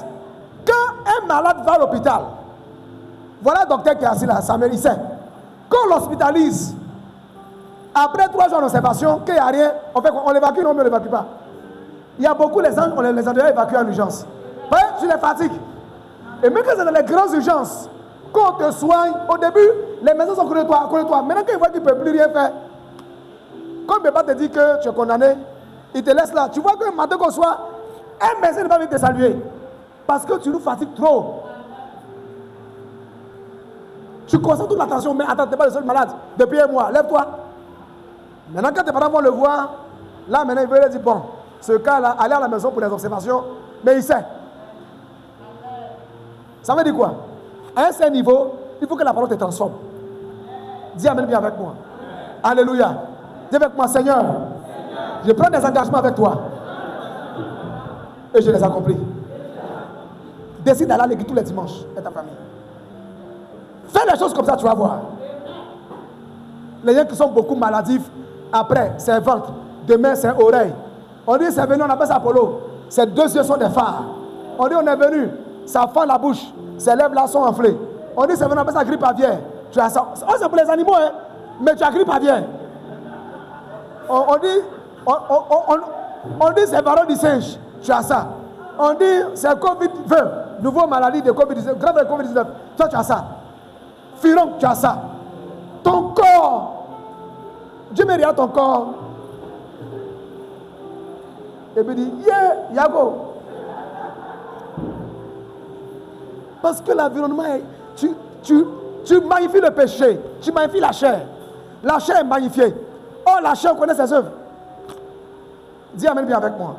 quand un malade va à l'hôpital, voilà le docteur qui est assis là, Samuel, il sait. Quand on l'hospitalise, après 3 jours d'observation, qu'il n'y a rien, on fait quoi? On l'évacue, non, mais on ne l'évacue pas. Il y a beaucoup les gens, on les a déjà évacués en urgence. Ouais, tu les fatigues. Et même quand c'est dans les grandes urgences, quand on te soigne, au début, les médecins sont contre toi. Maintenant qu'ils voient qu'ils ne peuvent plus rien faire, quand le médecin te dit que tu es condamné, il te laisse là. Tu vois que matin qu'on soit, un médecin ne va pas venir te saluer. Parce que tu nous fatigues trop. Tu concentres toute l'attention, mais attends, tu n'es pas le seul malade. Depuis un mois, lève-toi. Maintenant, quand tes parents vont le voir, là, maintenant, ils veulent leur dire, bon, ce cas-là, allez à la maison pour les observations, mais il sait. Ça veut dire quoi? À un certain niveau, il faut que la parole te transforme. Dis Amen bien avec moi. Alléluia. Dis avec moi, Seigneur, je prends des engagements avec toi. Et je les accomplis. Décide d'aller à l'église tous les dimanches avec ta famille. Fais les choses comme ça, tu vas voir. Les gens qui sont beaucoup maladifs, après, c'est ventre. Demain, c'est oreille. On dit, c'est venu, on appelle ça Apollo. Ces 2 yeux sont des phares. On dit, on est venu, ça fend la bouche. Ses lèvres là sont enflées. On dit, c'est venu, on appelle ça grippe aviaire. Tu as ça. Oh, c'est pour les animaux, hein. Mais tu as grippe aviaire. On dit, c'est varole du singe. Tu as ça. On dit, c'est Covid-19. Nouveau maladie de Covid-19. Grave de Covid-19. Toi, tu as ça. Firon, tu as ça. Ton corps. Dieu me regarde ton corps. Et puis dit, yeah, Yago. Parce que l'environnement est. Tu magnifies le péché. Tu magnifies la chair. La chair est magnifiée. Oh, la chair, on connaît ses œuvres. Dis Amen bien avec moi.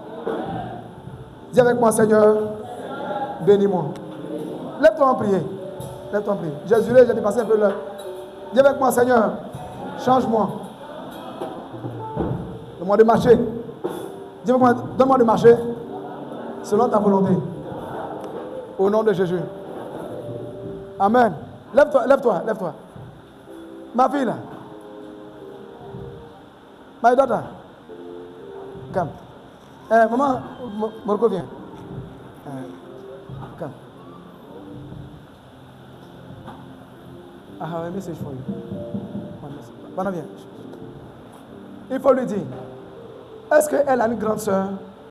Dis avec moi, Seigneur, bénis-moi. Lève-toi en prier. Lève-toi en prier. Jésus, j'ai dépassé un peu l'heure. Dis avec moi, Seigneur, change-moi. Donne-moi de marcher. Dis avec moi, donne-moi de marcher selon ta volonté. Au nom de Jésus. Amen. Lève-toi, lève-toi, lève-toi. Ma fille là. My daughter. Come. Maman, Morco vient. Come. I have a message for you. Maman, viens. Il faut lui dire, est-ce qu'elle a une grande soeur